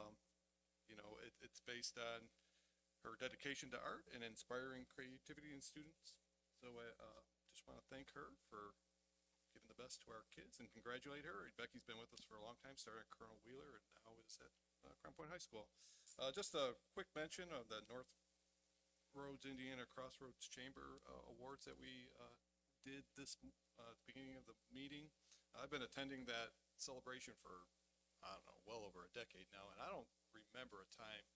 it's based on her dedication to art and inspiring creativity in students. So I just want to thank her for giving the best to our kids and congratulate her. Becky's been with us for a long time, started at Colonel Wheeler and now is at Crown Point High School. Just a quick mention of the North Roads Indiana Crossroads Chamber awards that we did this at the beginning of the meeting. I've been attending that celebration for, I don't know, well over a decade now, and I don't remember a time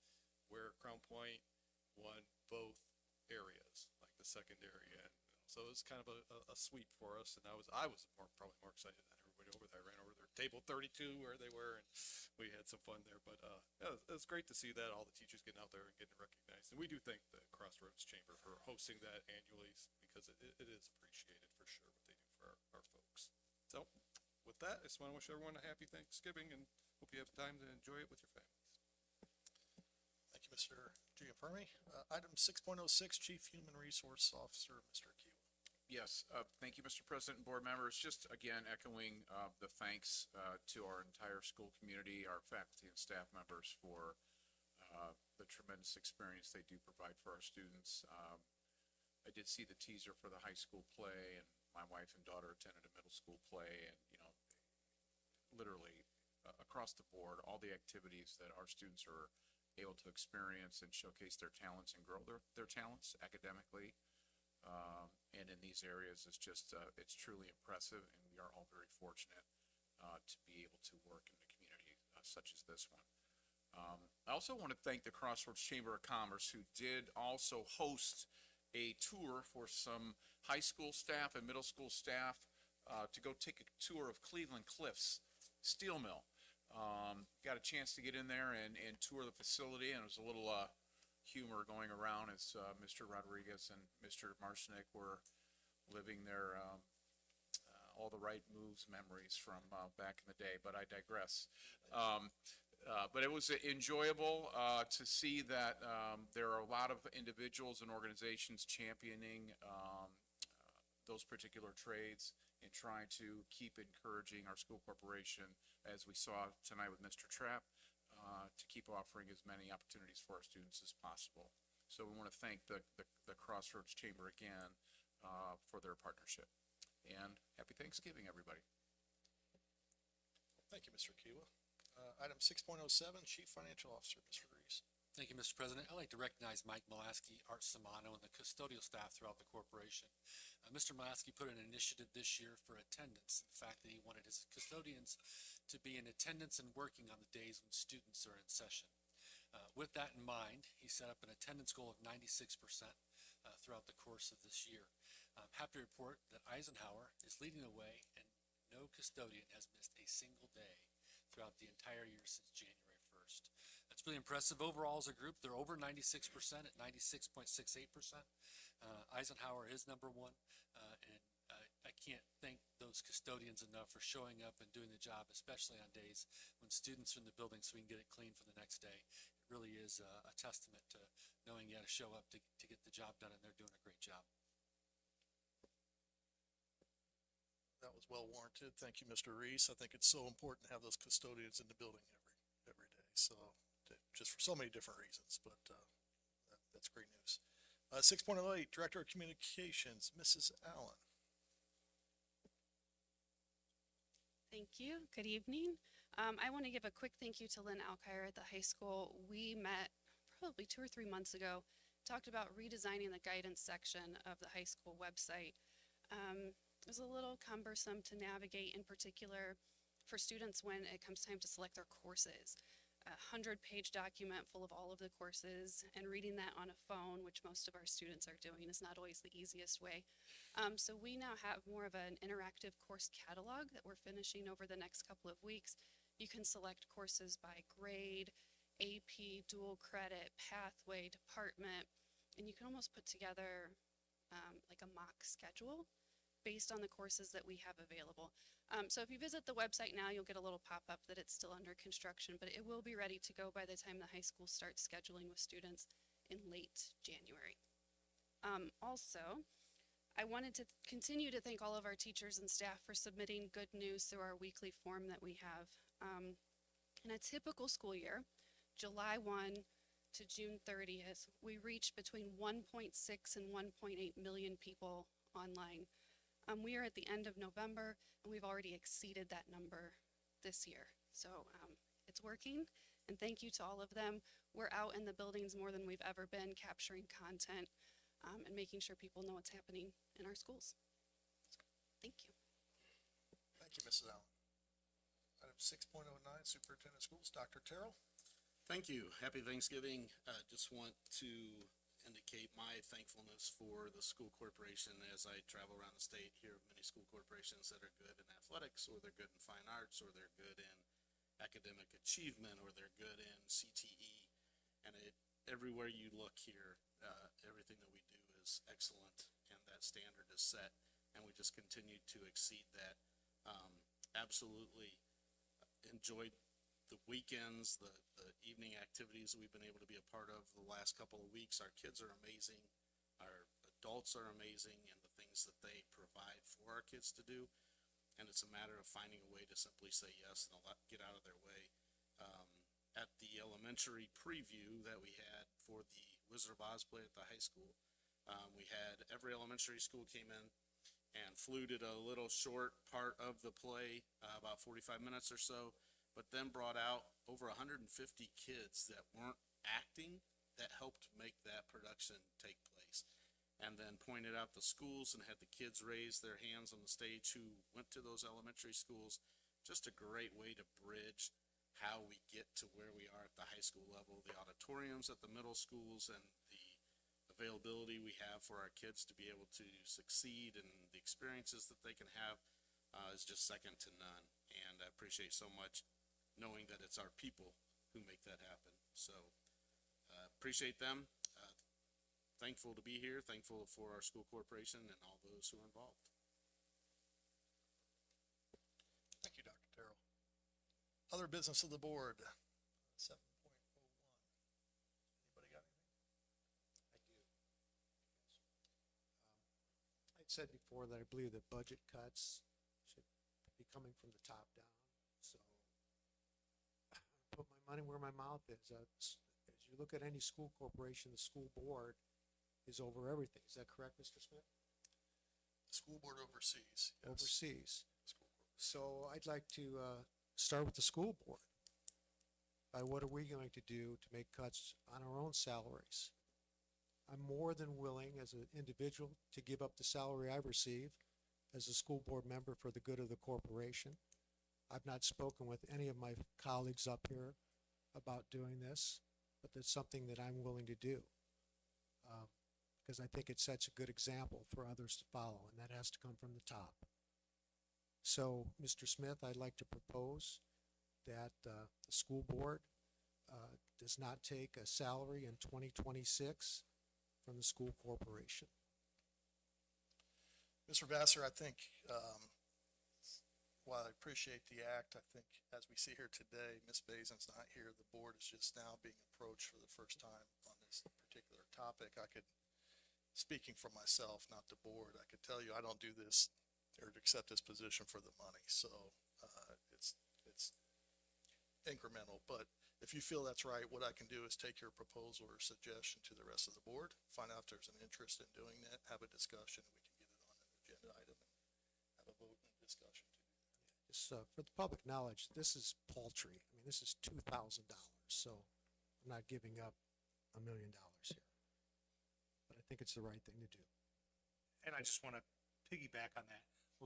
where Crown Point won both areas, like the secondary and so it was kind of a sweep for us, and I was probably more excited than everybody over there. I ran over there, table 32 where they were, and we had some fun there, but, yeah, it was great to see that, all the teachers getting out there and getting recognized. And we do thank the Crossroads Chamber for hosting that annually because it is appreciated for sure what they do for our folks. So with that, I just want to wish everyone a happy Thanksgiving and hope you have time to enjoy it with your families. Thank you, Mr. Gianfermi. Item 6.06, Chief Human Resource Officer, Mr. Kiwa. Yes, thank you, Mr. President and board members. Just again echoing the thanks to our entire school community, our faculty and staff members for the tremendous experience they do provide for our students. I did see the teaser for the high school play, and my wife and daughter attended a middle school play, and literally across the board, all the activities that our students are able to experience and showcase their talents and grow their talents academically. And in these areas is just, it's truly impressive, and we are all very fortunate to be able to work in a community such as this one. I also want to thank the Crossroads Chamber of Commerce, who did also host a tour for some high school staff and middle school staff to go take a tour of Cleveland Cliffs Steel Mill. Got a chance to get in there and tour the facility, and it was a little humor going around as Mr. Rodriguez and Mr. Marshnick were living their all the right moves memories from back in the day, but I digress. But it was enjoyable to see that there are a lot of individuals and organizations championing those particular trades and trying to keep encouraging our school corporation, as we saw tonight with Mr. Trapp, to keep offering as many opportunities for our students as possible. So we want to thank the Crossroads Chamber again for their partnership. And happy Thanksgiving, everybody. Thank you, Mr. Kiwa. Item 6.07, Chief Financial Officer, Mr. Reese. Thank you, Mr. President. I'd like to recognize Mike Molaski, Art Samano, and the custodial staff throughout the corporation. Mr. Molaski put an initiative this year for attendance, the fact that he wanted his custodians to be in attendance and working on the days when students are in session. With that in mind, he set up an attendance goal of 96% throughout the course of this year. I'm happy to report that Eisenhower is leading the way, and no custodian has missed a single day throughout the entire year since January 1st. That's really impressive. Overall, as a group, they're over 96% at 96.68%. Eisenhower is number one, and I can't thank those custodians enough for showing up and doing the job, especially on days when students are in the building so we can get it clean for the next day. It really is a testament to knowing you got to show up to get the job done, and they're doing a great job. That was well warranted. Thank you, Mr. Reese. I think it's so important to have those custodians in the building every day. So just for so many different reasons, but that's great news. 6.08, Director of Communications, Mrs. Allen. Thank you. Good evening. I want to give a quick thank you to Lynn Alkire at the high school. We met probably 2 or 3 months ago, talked about redesigning the guidance section of the high school website. It was a little cumbersome to navigate, in particular for students when it comes time to select their courses. A 100-page document full of all of the courses, and reading that on a phone, which most of our students are doing, is not always the easiest way. So we now have more of an interactive course catalog that we're finishing over the next couple of weeks. You can select courses by grade, AP, dual credit, pathway, department, and you can almost put together like a mock schedule based on the courses that we have available. So if you visit the website now, you'll get a little pop-up that it's still under construction, but it will be ready to go by the time the high school starts scheduling with students in late January. Also, I wanted to continue to thank all of our teachers and staff for submitting good news through our weekly form that we have. In a typical school year, July 1 to June 30th, we reached between 1.6 and 1.8 million people online. We are at the end of November, and we've already exceeded that number this year. So it's working, and thank you to all of them. We're out in the buildings more than we've ever been, capturing content and making sure people know what's happening in our schools. Thank you. Thank you, Mrs. Allen. Item 6.09, Superintendent of Schools, Dr. Terrell. Thank you. Happy Thanksgiving. Just want to indicate my thankfulness for the school corporation as I travel around the state, hear of many school corporations that are good in athletics, or they're good in fine arts, or they're good in academic achievement or they're good in CTE. And everywhere you look here, everything that we do is excellent and that standard is set and we just continue to exceed that. Absolutely enjoyed the weekends, the evening activities that we've been able to be a part of the last couple of weeks. Our kids are amazing. Our adults are amazing and the things that they provide for our kids to do. And it's a matter of finding a way to simply say yes and get out of their way. At the elementary preview that we had for the Wizard of Oz play at the high school, we had every elementary school came in and fluted a little short part of the play, about 45 minutes or so, but then brought out over 150 kids that weren't acting that helped make that production take place. And then pointed out the schools and had the kids raise their hands on the stage who went to those elementary schools. Just a great way to bridge how we get to where we are at the high school level, the auditoriums at the middle schools and the availability we have for our kids to be able to succeed and the experiences that they can have is just second to none. And I appreciate so much knowing that it's our people who make that happen. So appreciate them. Thankful to be here, thankful for our school corporation and all those who are involved. Thank you, Dr. Terrell. Other business of the board, 7.01. Anybody got anything? I do. I'd said before that I believe that budget cuts should be coming from the top down. So put my money where my mouth is. As you look at any school corporation, the school board is over everything. Is that correct, Mr. Smith? The school board oversees. Yes. Oversees. School board. So I'd like to start with the school board. What are we going to do to make cuts on our own salaries? I'm more than willing as an individual to give up the salary I receive as a school board member for the good of the corporation. I've not spoken with any of my colleagues up here about doing this, but that's something that I'm willing to do. Because I think it sets a good example for others to follow, and that has to come from the top. So, Mr. Smith, I'd like to propose that the school board does not take a salary in 2026 from the school corporation. Mr. Vassar, I think, while I appreciate the act, I think as we see here today, Ms. Bazin's not here. The board is just now being approached for the first time on this particular topic. I could, speaking for myself, not the board, I could tell you I don't do this or accept this position for the money. So it's incremental. But if you feel that's right, what I can do is take your proposal or suggestion to the rest of the board, find out if there's an interest in doing that, have a discussion, and we can get it on an agenda item and have a vote and discussion to do that. Just for the public knowledge, this is paltry. I mean, this is $2,000. So I'm not giving up $1 million here. But I think it's the right thing to do. And I just want to piggyback on that,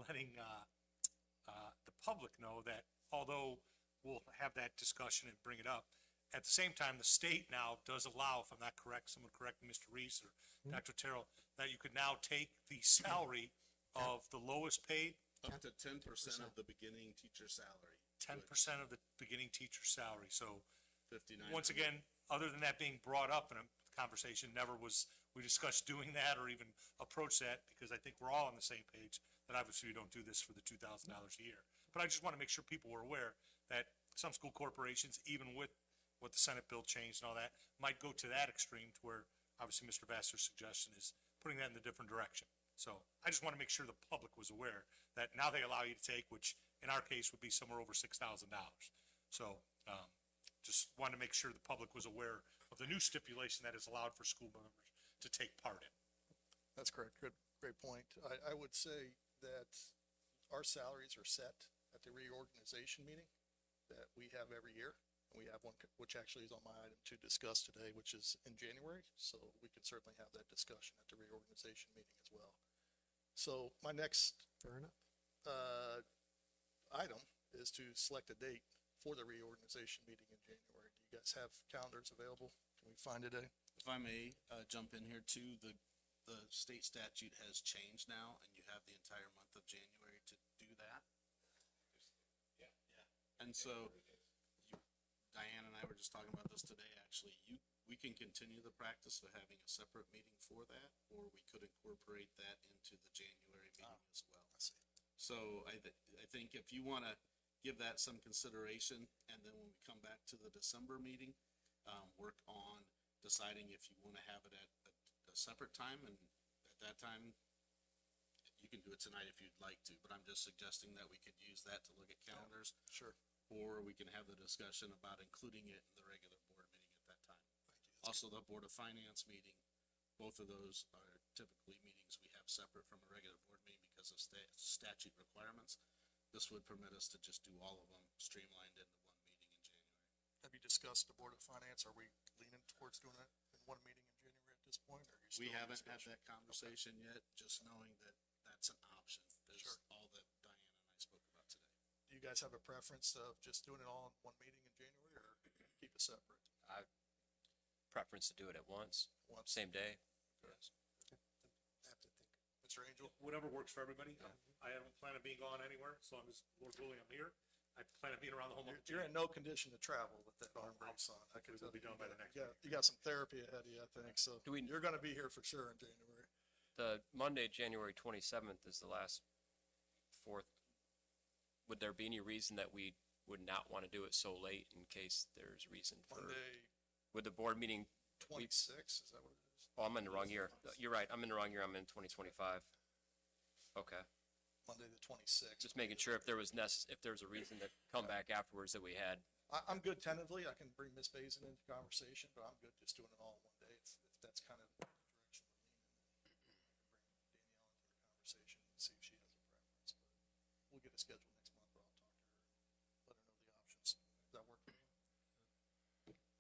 letting the public know that although we'll have that discussion and bring it up, at the same time, the state now does allow, if I'm not correct, someone correct me, Mr. Reese or Dr. Terrell, that you could now take the salary of the lowest paid. Up to 10% of the beginning teacher salary. 10% of the beginning teacher salary. So 59. once again, other than that being brought up in a conversation, never was we discussed doing that or even approach that, because I think we're all on the same page that obviously we don't do this for the $2,000 a year. But I just want to make sure people were aware that some school corporations, even with what the Senate bill changed and all that, might go to that extreme to where obviously Mr. Vassar's suggestion is putting that in a different direction. So I just want to make sure the public was aware that now they allow you to take, which in our case would be somewhere over $6,000. So just wanted to make sure the public was aware of the new stipulation that is allowed for school members to take part in. That's correct. Great point. I would say that our salaries are set at the reorganization meeting that we have every year. We have one, which actually is on my item to discuss today, which is in January. So we can certainly have that discussion at the reorganization meeting as well. So my next Fair enough. item is to select a date for the reorganization meeting in January. Do you guys have calendars available? Can we find a day? If I may jump in here too, the state statute has changed now and you have the entire month of January to do that. Yeah. And so were just talking about this today, actually, we can continue the practice of having a separate meeting for that, or we could incorporate that into the January meeting as well. So I think if you want to give that some consideration, and then when we come back to the December meeting, work on deciding if you want to have it at a separate time, and at that time, you can do it tonight if you'd like to, but I'm just suggesting that we could use that to look at calendars. Sure. Or we can have the discussion about including it in the regular board meeting at that time. Also, the Board of Finance meeting, both of those are typically meetings we have separate from a regular board meeting because of statute requirements. This would permit us to just do all of them streamlined into one meeting in January. Have you discussed the Board of Finance? Are we leaning towards doing it in one meeting in January at this point, or are you still We in haven't had discussion? that conversation yet, just knowing that that's an option, is Sure. all that Diana and I spoke about today. Do you guys have a preference of just doing it all in one meeting in January, or keep it separate? Preference to do it at once, Once, same day. Yes. Have to think. Mr. Angel? Whatever works for everybody. I don't plan on being gone anywhere, as long as Lord willing I'm here. I plan on being around the whole month. You're in no condition to travel with that arm brace on. I can Hopefully tell we'll be done by the next You got some therapy ahead of you, I think, so Do we- you're gonna be here for sure in January. The Monday, January 27th is the last fourth. Would there be any reason that we would not want to do it so late in case there's reason for, Monday, would the board meeting, 26, is that what it is? oh, I'm in the wrong year. You're right, I'm in the wrong year, I'm in 2025. Okay, Monday, the 26th. just making sure if there was if there was a reason to come back afterwards that we had. I'm good tentatively. I can bring Ms. Basin into conversation, but I'm good just doing it all in one day. If that's kind of the direction we're leaning. Bring Danielle into the conversation and see if she has a preference, but we'll get a schedule next month, but I'll talk to her and let her know the options. Does that work for you?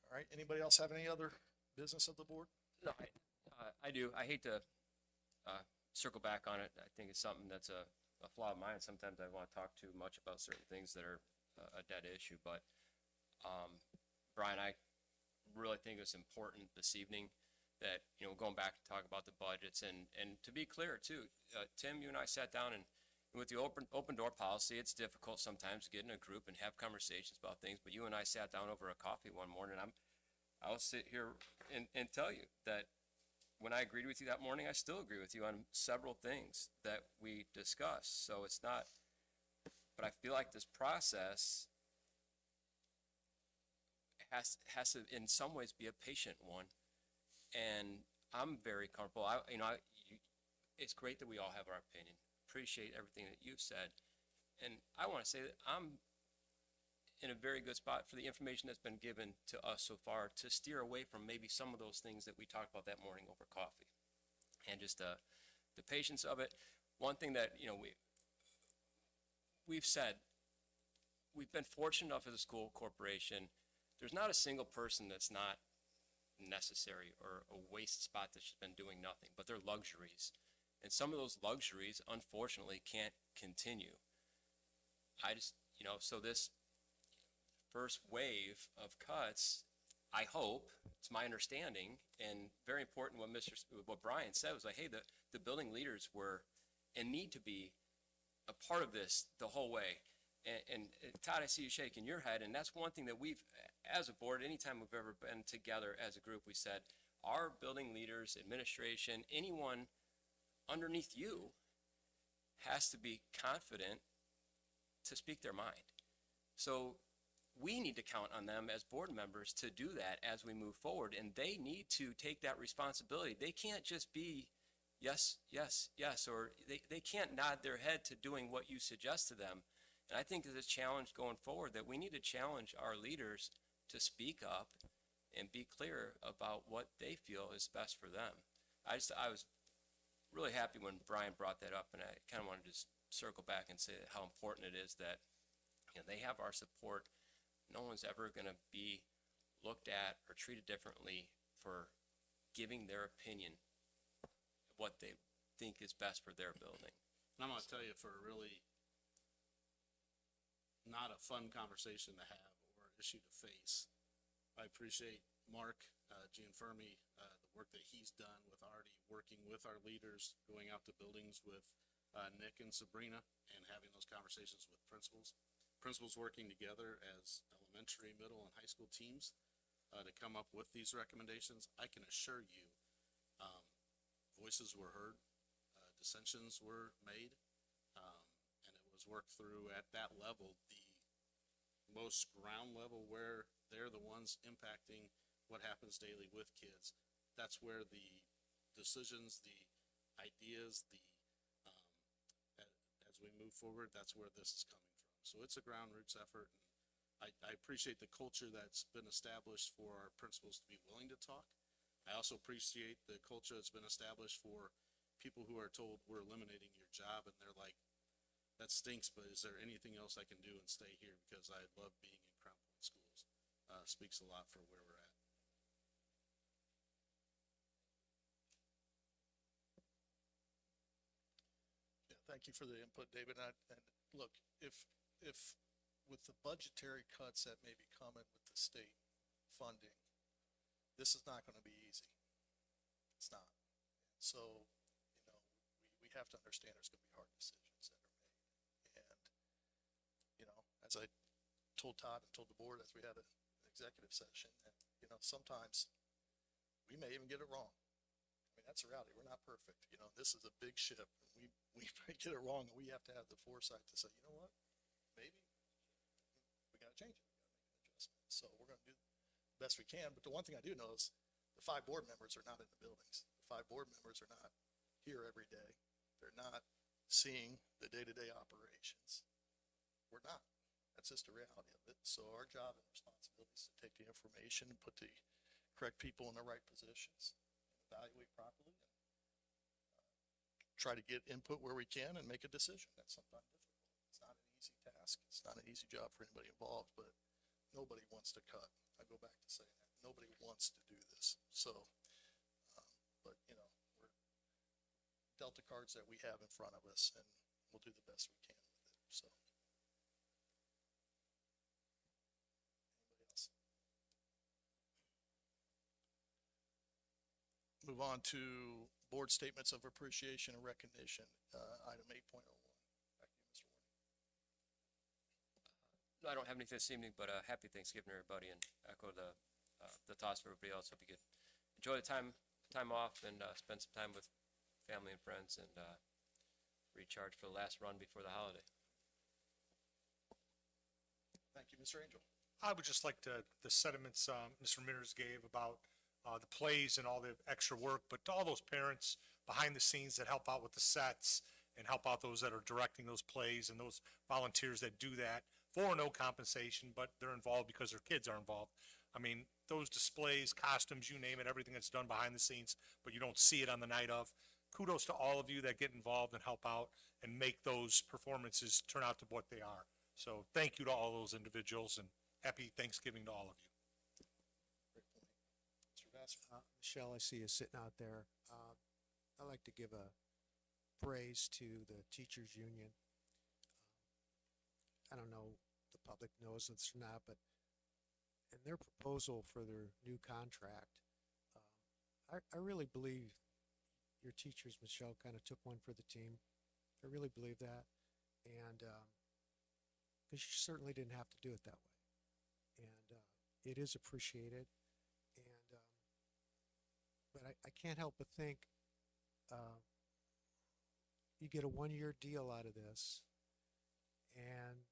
All right, anybody else have any other business of the board? No, I do. I hate to circle back on it. I think it's something that's a flaw of mine. Sometimes I want to talk too much about certain things that are a dead issue. But Brian, I really think it's important this evening that, you know, going back to talk about the budgets and to be clear too, Tim, you and I sat down and with the open door policy, it's difficult sometimes to get in a group and have conversations about things. But you and I sat down over a coffee one morning. I'll sit here and tell you that when I agreed with you that morning, I still agree with you on several things that we discussed. So it's not, but I feel like this process has to in some ways be a patient one. And I'm very comfortable. It's great that we all have our opinion. Appreciate everything that you've said. And I want to say that I'm in a very good spot for the information that's been given to us so far to steer away from maybe some of those things that we talked about that morning over coffee. And just the patience of it. One thing that, you know, we've said, we've been fortunate enough as a school corporation, there's not a single person that's not necessary or a waste spot that's just been doing nothing, but they're luxuries. And some of those luxuries, unfortunately, can't continue. So this first wave of cuts, I hope, it's my understanding, and very important what Brian said was like, hey, the building leaders were and need to be a part of this the whole way. And Todd, I see you shaking your head, and that's one thing that we've, as a board, anytime we've ever been together as a group, we said, our building leaders, administration, anyone underneath you has to be confident to speak their mind. So we need to count on them as board members to do that as we move forward, and they need to take that responsibility. They can't just be yes, yes, yes, or they can't nod their head to doing what you suggest to them. And I think there's a challenge going forward that we need to challenge our leaders to speak up and be clear about what they feel is best for them. I was really happy when Brian brought that up, and I kind of wanted to just circle back and say how important it is that, you know, they have our support. No one's ever going to be looked at or treated differently for giving their opinion, what they think is best for their building. And I'm going to tell you, for a really not a fun conversation to have or issue to face, I appreciate Mark Gianfermi, the work that he's done with already working with our leaders, going out to buildings with Nick and Sabrina and having those conversations with principals working together as elementary, middle, and high school teams to come up with these recommendations. I can assure you, voices were heard, dissensions were made, and it was worked through at that level, the most ground level where they're the ones impacting what happens daily with kids. That's where the decisions, the ideas, as we move forward, that's where this is coming from. So it's a ground roots effort. And I appreciate the culture that's been established for our principals to be willing to talk. I also appreciate the culture that's been established for people who are told we're eliminating your job and they're like, that stinks, but is there anything else I can do and stay here because I love being in Crown Point schools? Speaks a lot for where we're at. Yeah, thank you for the input, David. And look, if with the budgetary cuts that may be coming with the state funding, this is not going to be easy. It's not. So, we have to understand there's going to be hard decisions that are made. And, as I told Todd and told the board as we had an executive session, and, sometimes we may even get it wrong. I mean, that's the reality. We're not perfect. This is a big ship. We may get it wrong, and we have to have the foresight to say, you know what, maybe we got to change it. We got to make an adjustment. So we're going to do the best we can. But the one thing I do know is the 5 board members are not in the buildings. The 5 board members are not here every day. They're not seeing the day-to-day operations. We're not. That's just the reality of it. So our job and responsibility is to take the information and put the correct people in the right positions, and evaluate properly, and try to get input where we can and make a decision. That's sometimes difficult. It's not an easy task. It's not an easy job for anybody involved, but nobody wants to cut. I go back to saying that. Nobody wants to do this. So, but we're dealt the cards that we have in front of us, and we'll do the best we can with it. So. Anybody else? Move on to board statements of appreciation and recognition, item 8.01. Back to you, Mr. Warden. No, I don't have anything this evening, but happy Thanksgiving, everybody, and echo the thoughts for everybody else. Hope you could enjoy the time off and spend some time with family and friends and recharge for the last run before the holiday. Thank you, Mr. Angel. I would just like the sentiments Mr. Minners gave about the plays and all the extra work, but to all those parents behind the scenes that help out with the sets and help out those that are directing those plays and those volunteers that do that for no compensation, but they're involved because their kids are involved. I mean, those displays, costumes, you name it, everything that's done behind the scenes, but you don't see it on the night of. Kudos to all of you that get involved and help out and make those performances turn out to what they are. So thank you to all those individuals and happy Thanksgiving to all of you. Great point. Mr. Vassar. Michelle, I see you sitting out there. I'd like to give a praise to the teachers union. I don't know if the public knows this or not, but in their proposal for their new contract, I really believe your teachers, Michelle, kind of took one for the team. I really believe that. And because you certainly didn't have to do it that way. And it is appreciated. And but I can't help but think you get a 1-year deal out of this and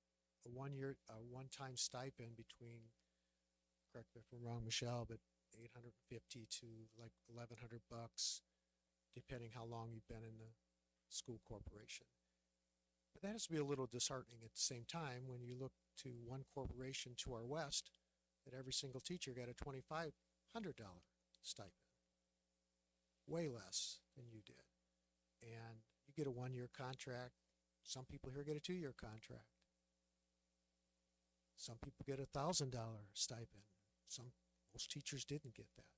a one-time stipend between, correct me if I'm wrong, Michelle, but 850 to like 1,100 bucks, depending how long you've been in the school corporation. But that has to be a little disheartening at the same time when you look to one corporation to our west that every single teacher got a $2,500 stipend. Way less than you did. And you get a 1-year contract. Some people here get a 2-year contract. Some people get $1,000 stipend. Most teachers didn't get that.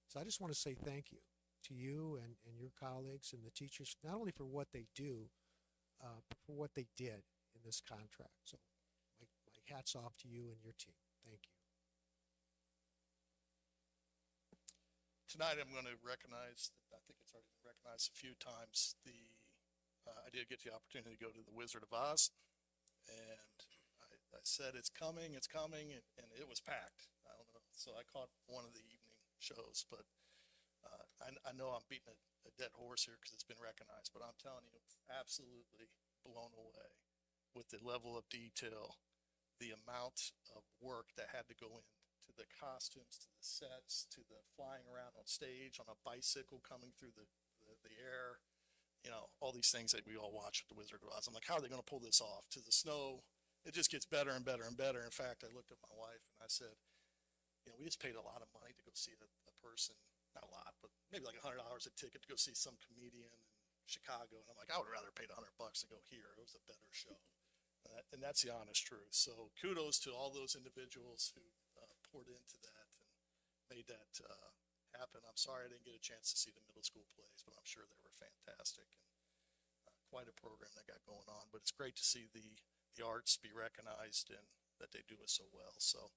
So I just want to say thank you to you and your colleagues and the teachers, not only for what they do, but for what they did in this contract. So my hat's off to you and your team. Thank you. Tonight, I'm going to recognize, I think it's already been recognized a few times, I did get the opportunity to go to the Wizard of Oz, and I said, it's coming, and it was packed. I don't know, so I caught one of the evening shows, but I know I'm beating a dead horse here because it's been recognized, but I'm telling you, absolutely blown away with the level of detail, the amount of work that had to go into the costumes, to the sets, to the flying around on stage on a bicycle coming through the air, you know, all these things that we all watch with the Wizard of Oz. I'm like, how are they going to pull this off? To the snow, it just gets better and better and better. In fact, I looked at my wife and I said, you know, we just paid a lot of money to go see a person, not a lot, but maybe like $100 a ticket to go see some comedian in Chicago. And I'm like, I would rather pay $100 to go here. It was a better show. And that's the honest truth. So kudos to all those individuals who poured into that and made that happen. I'm sorry I didn't get a chance to see the middle school plays, but I'm sure they were fantastic and quite a program that got going on. But it's great to see the arts be recognized and that they do it so well. So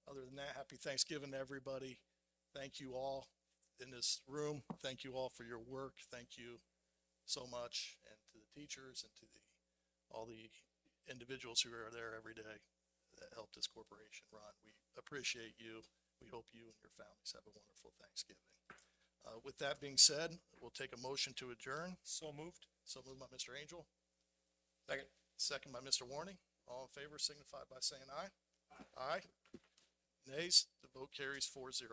other than that, happy Thanksgiving to everybody. Thank you all in this room. Thank you all for your work. Thank you so much, and to the teachers and to all the individuals who are there every day that help this corporation run. We appreciate you. We hope you and your families have a wonderful Thanksgiving. With that being said, we'll take a motion to adjourn. So moved. So moved by Mr. Angel, Second. second by Mr. Warning. All in favor signify by saying aye. Aye. Nays, the vote carries 4-0.